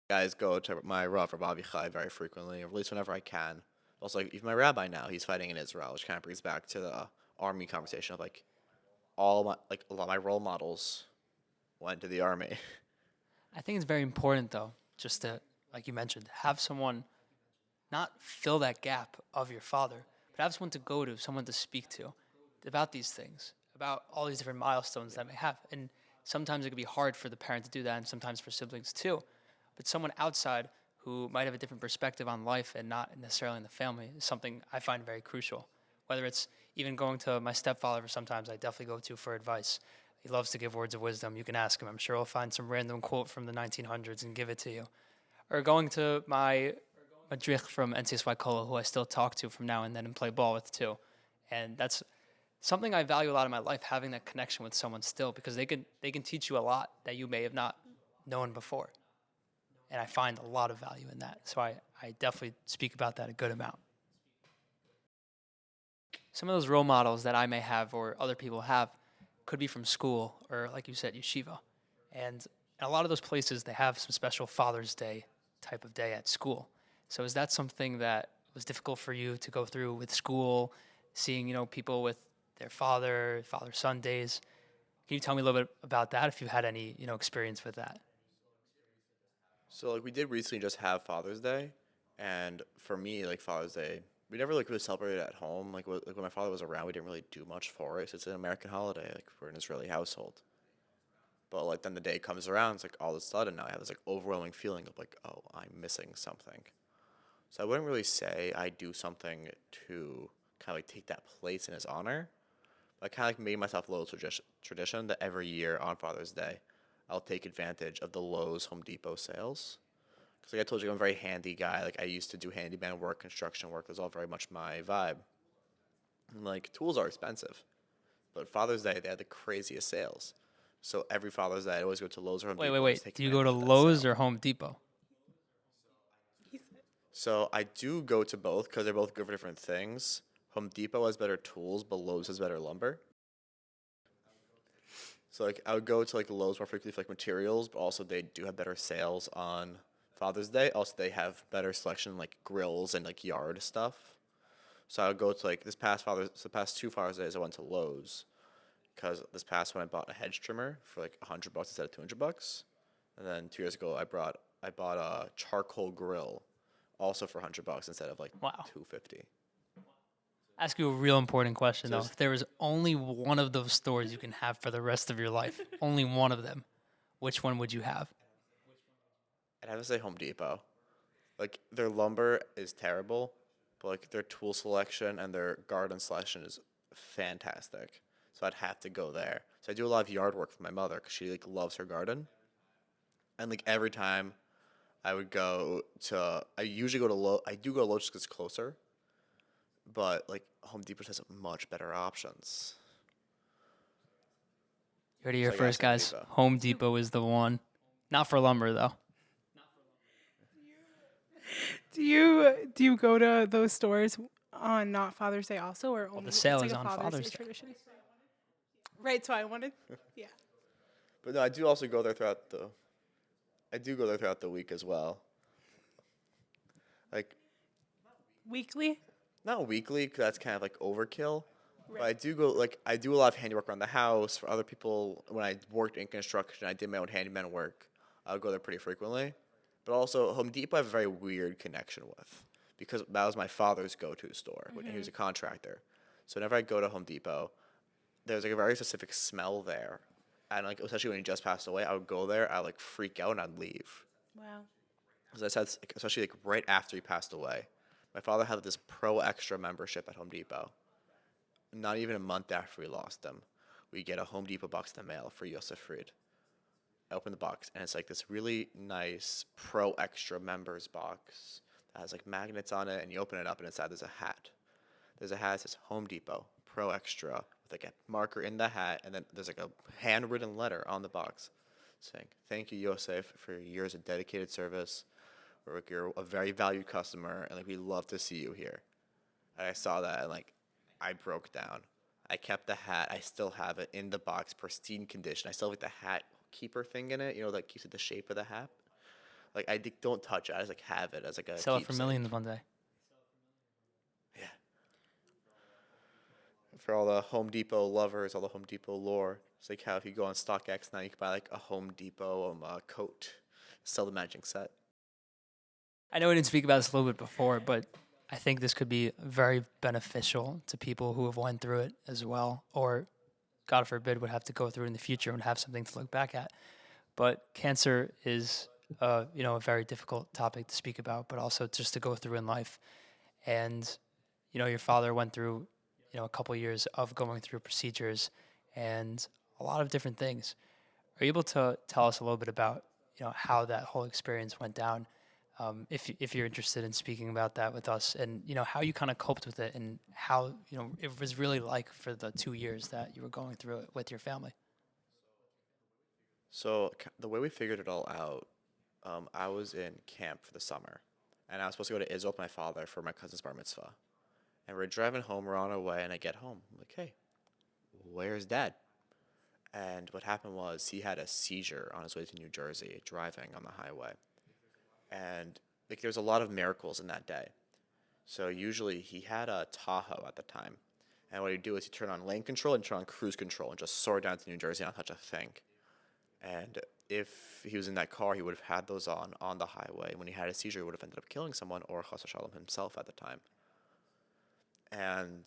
Guys go to my Rav Avi Fried very frequently, or at least whenever I can. Also, like, even my rabbi now, he's fighting in Israel, which kind of brings back to the army conversation of like a lot of my role models went to the army. I think it's very important, though, just to, like you mentioned, have someone not fill that gap of your father, but have someone to go to, someone to speak to about these things, about all these different milestones that may have. And sometimes it can be hard for the parent to do that, and sometimes for siblings too. But someone outside who might have a different perspective on life and not necessarily in the family is something I find very crucial. Whether it's even going to my stepfather, sometimes I definitely go to for advice. He loves to give words of wisdom. You can ask him. I'm sure he'll find some random quote from the 1900s and give it to you. Or going to my madrich from NCSY Kolo, who I still talk to from now and then and play ball with too. And that's something I value a lot in my life, having that connection with someone still, because they can teach you a lot that you may have not known before. And I find a lot of value in that. So I definitely speak about that a good amount. Some of those role models that I may have or other people have could be from school or, like you said, yeshiva. And a lot of those places, they have some special Father's Day type of day at school. So is that something that was difficult for you to go through with school, seeing, people with their father-son days? Can you tell me a little bit about that if you had any, experience with that? So like we did recently just have Father's Day, and for me, like Father's Day, we never like really celebrated it at home. Like, when my father was around, we didn't really do much for it. So it's an American holiday. Like we're an Israeli household. But like then the day comes around, it's like all of a sudden now I have this like overwhelming feeling of like, oh, I'm missing something. So I wouldn't really say I do something to kind of like take that place in his honor. But I kind of like made myself a little tradition that every year on Father's Day, I'll take advantage of the Lowe's Home Depot sales. Because like I told you, I'm a very handy guy. Like I used to do handyman work, construction work. That's all very much my vibe. And like tools are expensive. But Father's Day, they had the craziest sales. So every Father's Day, I always go to Lowe's or Home Depot. Wait. Do you go to Lowe's or Home Depot? So I do go to both because they're both good for different things. Home Depot has better tools, but Lowe's has better lumber. So like I would go to like Lowe's more frequently for like materials, but also they do have better sales on Father's Day. Also, they have better selection like grills and like yard stuff. So I would go to like the past two Father's Days I went to Lowe's because this past one I bought a hedge trimmer for like $100 instead of $200, and then 2 years ago I bought a charcoal grill, also for $100 instead of like Wow. $250. Ask you a real important question, So though. If there was only one of those stores you can have for the rest of your life, only one of them, which one would you have? I'd have to say Home Depot. Like their lumber is terrible, but like their tool selection and their garden selection is fantastic. So I'd have to go there. So I do a lot of yard work for my mother because she like loves her garden. And like every time I usually go to Lowe's. I do go to Lowe's just because it's closer. But like Home Depot has much better options. You heard it here So I first, guess guys. Home Depot is the one. Not for lumber, though. Do you go to those stores on not Father's Day also, or only the sale it's is like a on Father's Day. tradition? Right. So I wanted, yeah. But no, I do also go there throughout the week as well. Like Weekly. not weekly because that's kind of like overkill. Right. But I do a lot of handiwork around the house for other people. When I worked in construction, I did my own handyman work. I would go there pretty frequently. But also, Home Depot I have a very weird connection with because that was my father's go-to store when he was a contractor. So whenever I go to Home Depot, there's like a very specific smell there. And like especially when he just passed away, I would go there, I'd like freak out and I'd leave. Wow. Because I said, especially like right after he passed away, my father had this Pro Extra membership at Home Depot. Not even a month after we lost him, we get a Home Depot box in the mail for Avi Fried. I open the box, and it's like this really nice Pro Extra members box that has like magnets on it, and you open it up, and inside there's a hat. There's a hat that says Home Depot Pro Extra with like a marker in the hat, and then there's like a handwritten letter on the box saying, "Thank you, Yosef, for your years of dedicated service. You're a very valued customer, and like we love to see you here." And I saw that, and like I broke down. I kept the hat. I still have it in the box, pristine condition. I still have like the hat keeper thing in it, that keeps it the shape of the hat. Like don't touch it. I just like have it as like a Sell it for keepsake. millions one day. Yeah. For all the Home Depot lovers, all the Home Depot lore, it's like how if you go on StockX now, you can buy like a Home Depot coat, sell the matching set. I know we didn't speak about this a little bit before, but I think this could be very beneficial to people who have went through it as well, or God forbid, would have to go through in the future and have something to look back at. But cancer is, a very difficult topic to speak about, but also just to go through in life. And, your father went through, a couple years of going through procedures and a lot of different things. Are you able to tell us a little bit about, how that whole experience went down? If you're interested in speaking about that with us, and how you kind of coped with it, and how it was really like for the 2 years that you were going through it with your family. So the way we figured it all out, I was in camp for the summer, and I was supposed to go to Israel with my father for my cousin's bar mitzvah. And we're driving home, we're on our way, and I get home. I'm like, hey, where's Dad? And what happened was he had a seizure on his way to New Jersey, driving on the highway. And like there's a lot of miracles in that day. So usually he had a Tahoe at the time. And what he'd do is he'd turn on lane control and turn on cruise control and just soar down to New Jersey and not touch a thing. And if he was in that car, he would have had those on the highway. When he had a seizure, he would have ended up killing someone, or Chas Shalom himself at the time. And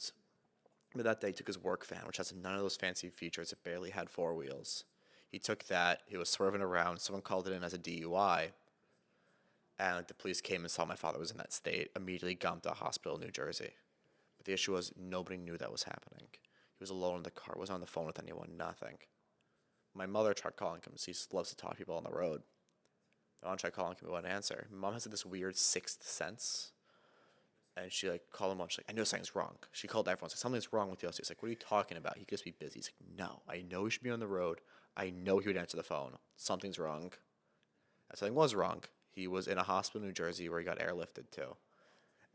but that day, he took his work van, which has none of those fancy features. It barely had four wheels. He took that. He was swerving around. Someone called it in as a DUI. And the police came and saw my father was in that state, immediately got him to a hospital in New Jersey. But the issue was nobody knew that was happening. He was alone in the car, wasn't on the phone with anyone, nothing. My mother tried calling him. She loves to talk to people on the road. My mom tried calling him, he wouldn't answer. My mom has this weird sixth sense. And she called him on. She's like, I know something's wrong. She called everyone. She's like, something's wrong with you. He's like, what are you talking about? He could just be busy. He's like, no, I know he should be on the road. I know he would answer the phone. Something's wrong. And something was wrong. He was in a hospital in New Jersey where he got airlifted to.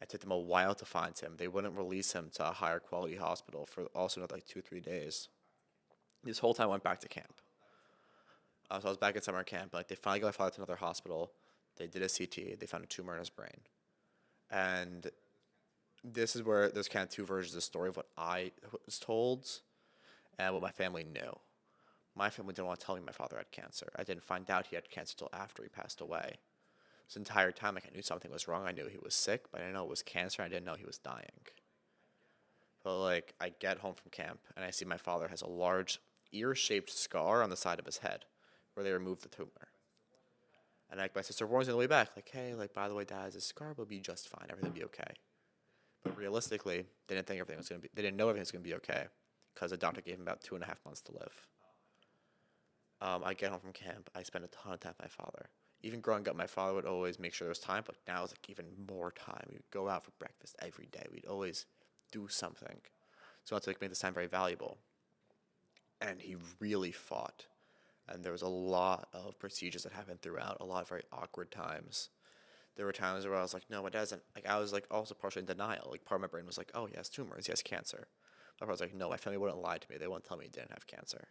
It took them a while to find him. They wouldn't release him to a higher quality hospital for also another 2-3 days. This whole time I went back to camp. So I was back at summer camp. They finally got my father to another hospital. They did a CT. They found a tumor in his brain. And this is where there's kind of two versions of the story of what I was told and what my family knew. My family didn't want to tell me my father had cancer. I didn't find out he had cancer until after he passed away. This entire time, I knew something was wrong. I knew he was sick, but I didn't know it was cancer. I didn't know he was dying. But I get home from camp and I see my father has a large ear-shaped scar on the side of his head where they removed the tumor. And my sister warns me on the way back, hey, by the way, Dad, this scar will be just fine. Everything will be okay. But realistically, they didn't think everything was going to be. They didn't know everything was going to be okay, because the doctor gave him about 2.5 months to live. I get home from camp. I spend a ton of time with my father. Even growing up, my father would always make sure there was time. But now it's even more time. We'd go out for breakfast every day. We'd always do something. So I had to make this time very valuable. And he really fought. And there was a lot of procedures that happened throughout. A lot of very awkward times. There were times where I was like, no, my dad doesn't. I was also partially in denial. Part of my brain was like, oh, he has tumors, he has cancer. But I was like, no, my family wouldn't lie to me. They wouldn't tell me he didn't have cancer.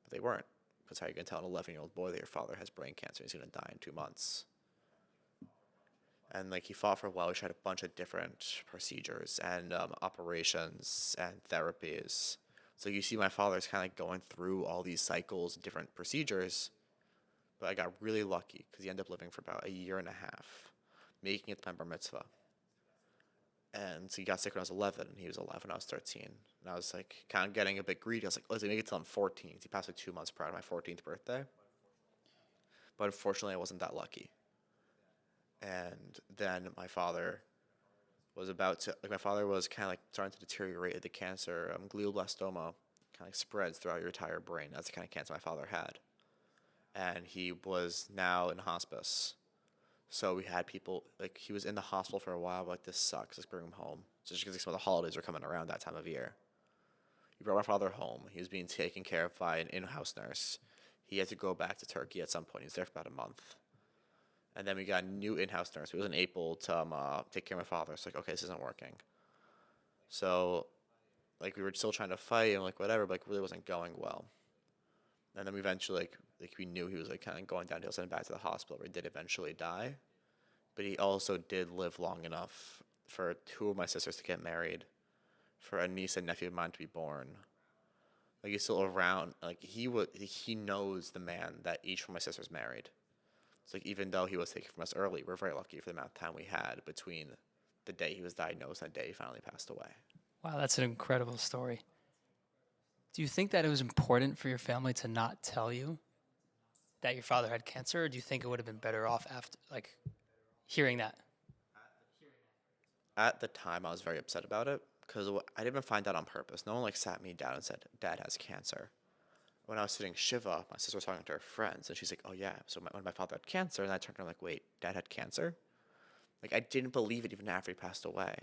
But they weren't. Because how are you going to tell an 11-year-old boy that your father has brain cancer and he's going to die in 2 months? And he fought for a while. We tried a bunch of different procedures and operations and therapies. So you see my father's kind of going through all these cycles, different procedures. But I got really lucky because he ended up living for about 1.5 years, making it to my bar mitzvah. And so he got sick when I was 11, and he was 11 when I was 13. And I was kind of getting a bit greedy. I was like, let's make it till I'm 14. He passed 2 months prior to my 14th birthday. But unfortunately, I wasn't that lucky. And then my father was about to, my father was kind of starting to deteriorate. The cancer, glioblastoma, kind of spreads throughout your entire brain. That's the kind of cancer my father had. And he was now in hospice. So we had people, he was in the hospital for a while, but this sucks, let's bring him home. So just because some of the holidays were coming around that time of year. We brought my father home. He was being taken care of by an in-house nurse. He had to go back to Turkey at some point. He was there for about a month. And then we got a new in-house nurse. We wasn't able to take care of my father. So okay, this isn't working. So, we were still trying to fight and whatever, but it really wasn't going well. And then we eventually, we knew he was kind of going downhill, sent him back to the hospital where he did eventually die. But he also did live long enough for 2 of my sisters to get married, for a niece and nephew of mine to be born. He's still around. He knows the man that each of my sisters married. It's even though he was taken from us early, we're very lucky for the amount of time we had between the day he was diagnosed and the day he finally passed away. Wow, that's an incredible story. Do you think that it was important for your family to not tell you that your father had cancer, or do you think it would have been better off after, like, hearing that? At the time, I was very upset about it because I didn't even find out on purpose. No one like sat me down and said, "Dad has cancer." When I was sitting Shiva, my sister was talking to her friends, and she's like, "Oh yeah, so when my father had cancer," and I turned around like, "Wait, Dad had cancer?" Like I didn't believe it even after he passed away,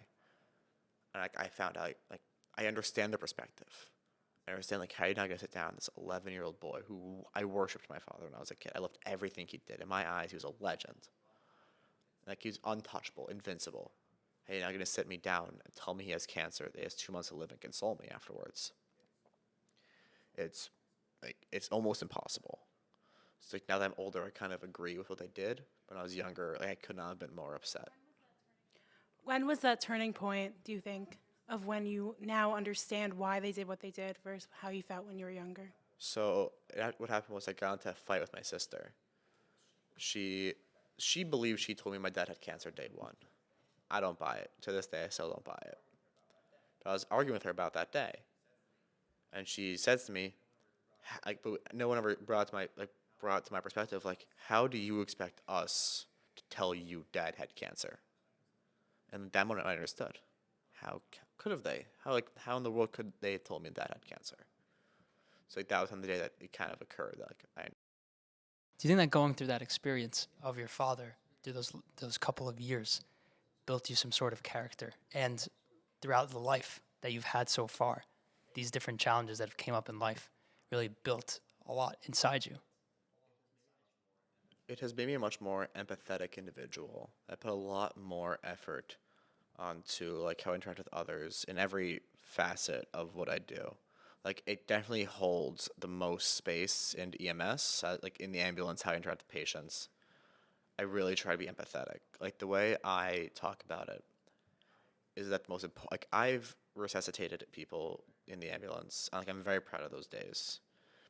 and like I found out like I understand the perspective. I understand like how you're not gonna sit down this 11-year-old boy who I worshipped my father when I was a kid. I loved everything he did. In my eyes, he was a legend. Like he was untouchable, invincible. Hey, you're not gonna sit me down and tell me he has cancer. That he has 2 months to live and console me afterwards. It's it's almost impossible. So like now that I'm older, I kind of agree with what they did. When I was younger, like, I could not have been more upset. When was that turning point, do you think, of when you now understand why they did what they did versus how you felt when you were younger? So what happened was I got into a fight with my sister. She she believed she told me my dad had cancer day one. I don't buy it. To this day, I still don't buy it. But I was arguing with her about that day, and she says to me, like, but no one ever brought it to my perspective, like, how do you expect us to tell you dad had cancer? And that moment I understood. How could have they? How in the world could they have told me dad had cancer? So like that was on the day that it kind of occurred. Like I Do you think that going through that experience of your father through those couple of years built you some sort of character, and throughout the life that you've had so far, these different challenges that have came up in life really built a lot inside you? It has made me a much more empathetic individual. I put a lot more effort onto like how I interact with others in every facet of what I do. Like it definitely holds the most space in EMS, like in the ambulance, how I interact with patients. I really try to be empathetic. Like the way I talk about it is that the most important. Like I've resuscitated people in the ambulance. And, like I'm very proud of those days.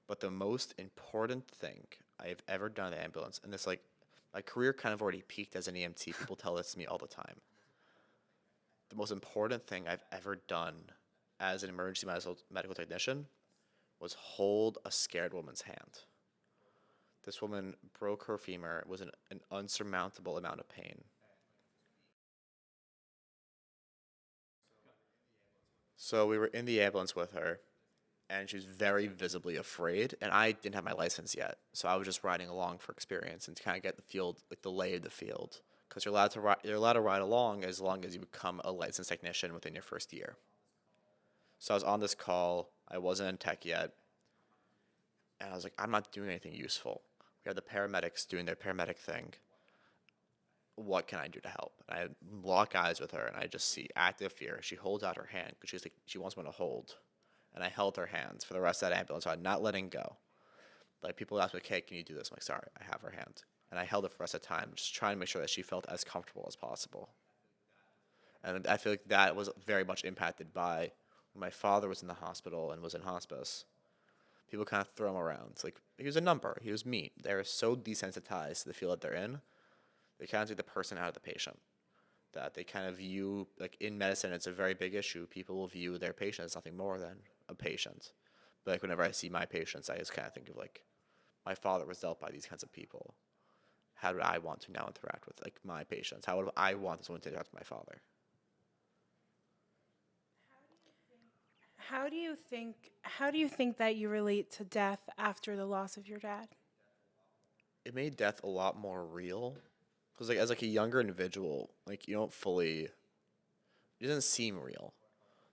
But the most important thing I've ever done in the ambulance, and this like my career kind of already peaked as an EMT. People tell this to me all the time. The most important thing I've ever done as an emergency medical technician was hold a scared woman's hand. This woman broke her femur, was in an unsurmountable amount of pain. So we were in the ambulance with her, and she was very visibly afraid, and I didn't have my license yet, so I was just riding along for experience and to kind of get the field, like the lay of the field, because you're allowed to ride along as long as you become a licensed technician within your first year. So I was on this call. I wasn't in tech yet, and I was like, I'm not doing anything useful. We have the paramedics doing their paramedic thing. What can I do to help? And I lock eyes with her, and I just see active fear. She holds out her hand because she's like, she wants me to hold, and I held her hands for the rest of that ambulance. So I'm not letting go. Like people ask me, "Okay, can you do this?" I'm like, "Sorry, I have her hand," and I held it for the rest of the time, just trying to make sure that she felt as comfortable as possible. And I feel like that was very much impacted by when my father was in the hospital and was in hospice. People kind of throw him around. It's like he was a number. He was meat. They're so desensitized to the field that they're in. They kind of take the person out of the patient. That they kind of view, like in medicine, it's a very big issue. People will view their patient as nothing more than a patient. But like whenever I see my patients, I just kind of think of like, my father was dealt by these kinds of people. How do I want to now interact with like my patients? How would I want someone to interact with my father? How do you think that you relate to death after the loss of your dad? It made death a lot more real. Because like as like a younger individual, like you don't fully, it doesn't seem real.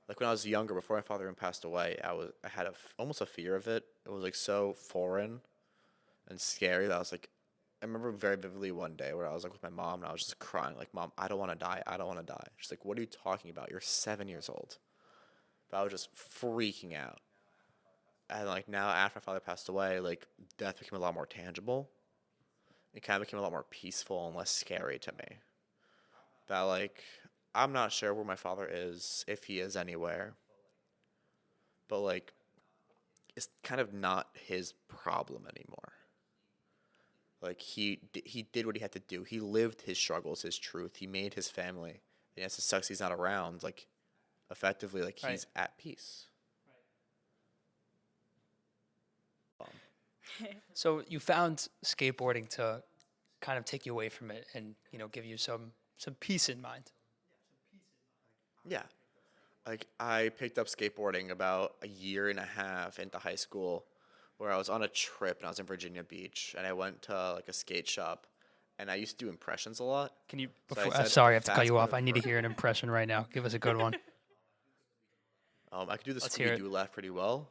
Like when I was younger, before my father even passed away, I had almost a fear of it. It was like so foreign and scary that I was like, I remember very vividly one day where I was like with my mom and I was just crying like, "Mom, I don't want to die. I don't want to die." She's like, "What are you talking about? You're 7 years old." But I was just freaking out. And like now after my father passed away, like death became a lot more tangible. It kind of became a lot more peaceful and less scary to me. That like I'm not sure where my father is, if he is anywhere, but like it's kind of not his problem anymore. Like he did what he had to do. He lived his struggles, his truth. He made his family. And yes, it sucks he's not around. Like effectively, like Right. he's at peace. So you found skateboarding to kind of take you away from it and, give you some peace in mind. Yeah. Like I picked up skateboarding about a year and a half into high school where I was on a trip and I was in Virginia Beach and I went to like a skate shop and I used to do impressions a lot. Can you, So I before, said sorry, I the have to cut fast you part off. of I need to hear an impression right now. Give us a good one. I could do the Let's hear Scooby it. Doo laugh pretty well.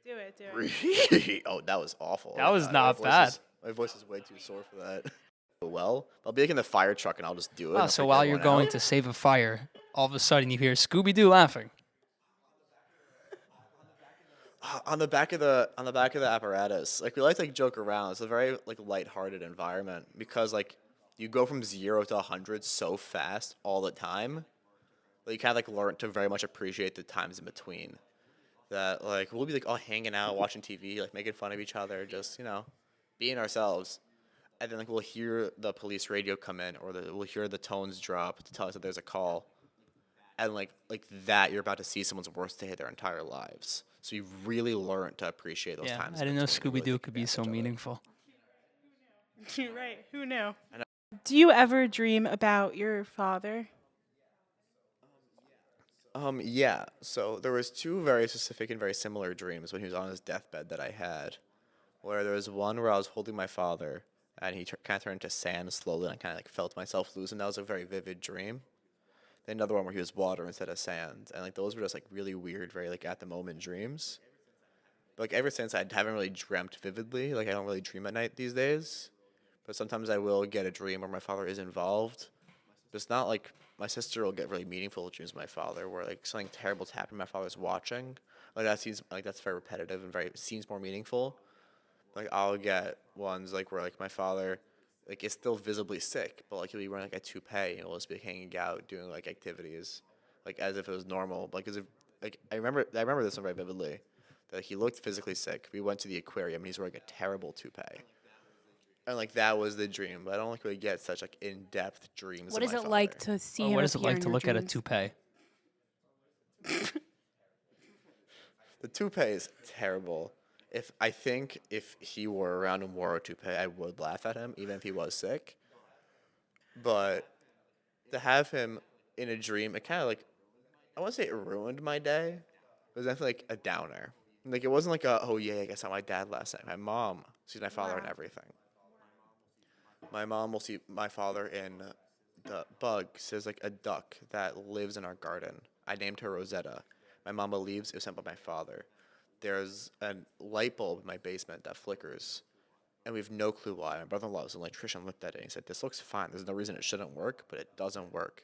Do it, do it. Oh, that was awful. That was My not voice bad. my voice is way too sore for that. Well, I'll be like in the fire truck and I'll just do it. Oh, and so freak while you're everyone going out. to save a fire, all of a sudden you hear Scooby-Doo laughing. On the back of the apparatus, like we like to like, joke around. It's a very like lighthearted environment because like you go from 0 to 100 so fast all the time. That you kind of like learn to very much appreciate the times in between. That like we'll be like all hanging out, watching TV, like making fun of each other, just being ourselves. And then like we'll hear the police radio come in, or we'll hear the tones drop to tell us that there's a call, and like that you're about to see someone's worst day of their entire lives. So you really learn to appreciate those Yeah, times. I in didn't know between. You really Scooby-Doo take could be so advantage of it. meaningful. Right. Who knew? I know. Do you ever dream about your father? Yeah. So there was two very specific and very similar dreams when he was on his deathbed that I had, where there was one where I was holding my father and he kind of turned into sand slowly, and I kind of like felt myself lose, and that was a very vivid dream. Then another one where he was water instead of sand, and like those were just like really weird, very like at the moment dreams. But like ever since I haven't really dreamt vividly. Like I don't really dream at night these days. But sometimes I will get a dream where my father is involved. But it's not like my sister will get really meaningful dreams with my father where like something terrible's happened, my father's watching. Like that seems like that's very repetitive and very seems more meaningful. Like I'll get ones like where like my father like is still visibly sick, but like he'll be wearing like a toupee and we'll just be hanging out doing like activities, like as if it was normal. Like as if like I remember this one very vividly. That he looked physically sick. We went to the aquarium and he's wearing a terrible toupee. And like that was the dream. But I don't like really get such like in depth dreams. What of is my it like father. to see Or him what is it appear like in to your look at a dreams? toupee? The toupee is terrible. If he were around and wore a toupee, I would laugh at him, even if he was sick. But to have him in a dream, it kind of like I want to say it ruined my day. It was definitely like a downer. Like it wasn't like a oh yeah, I guess I saw my dad last night. My mom sees my father and Wow. everything. My mom will see my father in the bugs. There's like a duck that lives in our garden. I named her Rosetta. My mom believes it was sent by my father. There's a light bulb in my basement that flickers, and we have no clue why. My brother-in-law was an electrician, looked at it, and he said, "This looks fine. There's no reason it shouldn't work, but it doesn't work."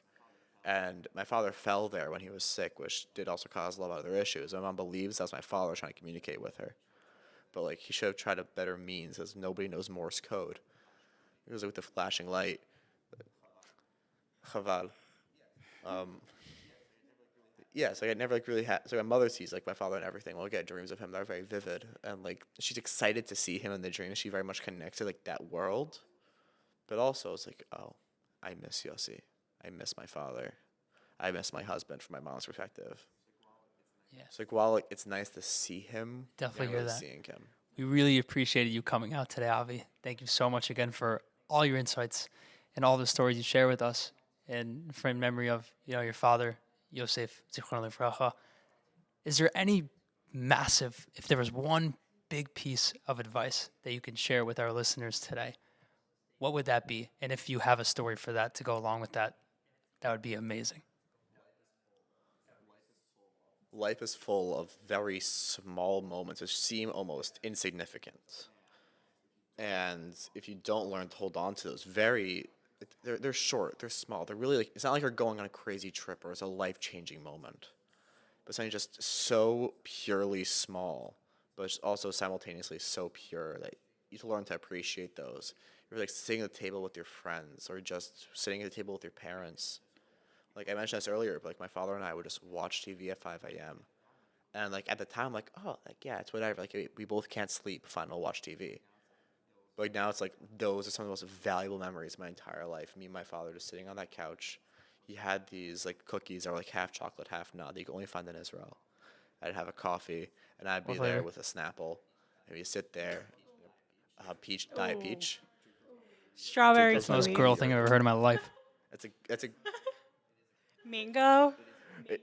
And my father fell there when he was sick, which did also cause a lot of other issues. My mom believes that was my father trying to communicate with her, but like he should have tried a better means, as nobody knows Morse code. It was like with the flashing light. Chaval. Um, yeah, so I never like really had. So my mother sees like my father and everything. We'll get dreams of him that are very vivid, and like she's excited to see him in the dream. She very much connects to like that world, but also it's like, oh, I miss Yossi. I miss my father. I miss my husband from my mom's perspective. Yeah. So like while like, it's nice to see him, Definitely not hear really that. seeing him. We really appreciated you coming out today, Avi. Thank you so much again for all your insights and all the stories you share with us. And for in memory of your father, Yosef Zichron Livracha. Is there any massive, if there was one big piece of advice that you can share with our listeners today, what would that be? And if you have a story for that to go along with that, that would be amazing. Life is full of very small moments which seem almost insignificant. And if you don't learn to hold on to those, they're short, they're small, they're really like it's not like you're going on a crazy trip or it's a life changing moment, but something just so purely small, but it's also simultaneously so pure that you have to learn to appreciate those. You're like sitting at the table with your friends or just sitting at the table with your parents. Like I mentioned this earlier, but like my father and I would just watch TV at 5 a.m. And like at the time, like oh, like yeah, it's whatever. Like we both can't sleep, fine, we'll watch TV. But like now it's like those are some of the most valuable memories of my entire life. Me and my father just sitting on that couch. He had these like cookies that were like half chocolate, half nut that you can only find in Israel. I'd have a coffee and I'd be there Flavor. with a Snapple. And we'd sit there, Diet peach. Strawberry That's the most kiwi. girl thing I've ever heard in my life. That's a Mango. it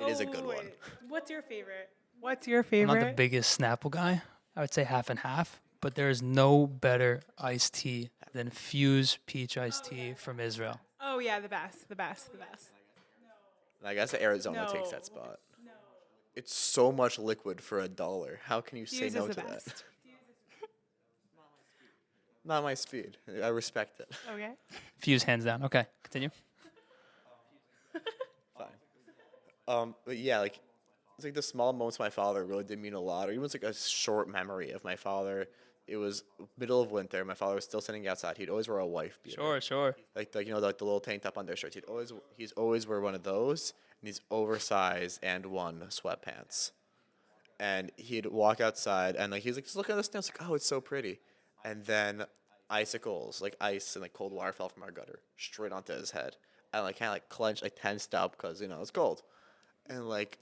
is a good one. What's your favorite? What's your I'm favorite? not the biggest Snapple guy. I would say half and half, but there's no better iced tea than Fuse peach iced tea from Israel. Oh yeah, the best, the best, the best. I guess Arizona takes that spot. It's so much liquid for $1. How can you say Fuse no is to the that? best. Not my speed. I respect it. Okay. Fuse hands down. Okay, continue. Fine. But yeah, like it's like the small moments of my father really did mean a lot. Or even it's like a short memory of my father. It was middle of winter. My father was still sitting outside. He'd always wear a wife beater. Sure. Like you know, like the little tank top on their shirts. He's always wear one of those, and these oversized and one sweatpants. And he'd walk outside, and like he's like, just look at this thing. I was like, oh, it's so pretty. And then icicles, like ice and like cold water, fell from our gutter straight onto his head, and like kind of like clenched, like tensed up because it's cold. And like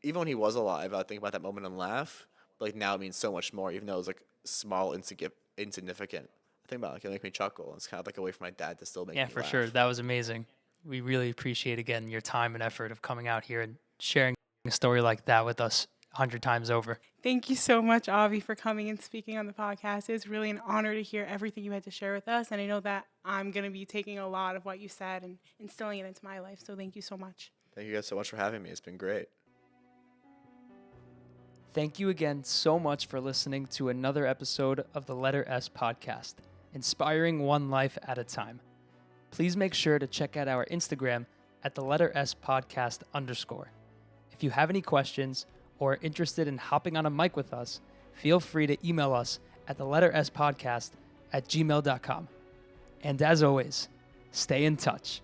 even when he was alive, I would think about that moment and laugh. But like now it means so much more, even though it was like small, insignificant. I think about it, like, it make me chuckle. It's kind of like a way for my dad to still make Yeah, me for laugh. sure. That was amazing. We really appreciate, again, your time and effort of coming out here and sharing a story like that with us 100 times over. Thank you so much, Avi, for coming and speaking on the podcast. It's really an honor to hear everything you had to share with us. And I know that I'm going to be taking a lot of what you said and instilling it into my life. So thank you so much. Thank you guys so much for having me. It's been great. Thank you again so much for listening to another episode of the Letter S podcast, inspiring one life at a time. Please make sure to check out our Instagram at the Letter S podcast _. If you have any questions or are interested in hopping on a mic with us, feel free to email us at the Letter S podcast @gmail.com. And as always, stay in touch.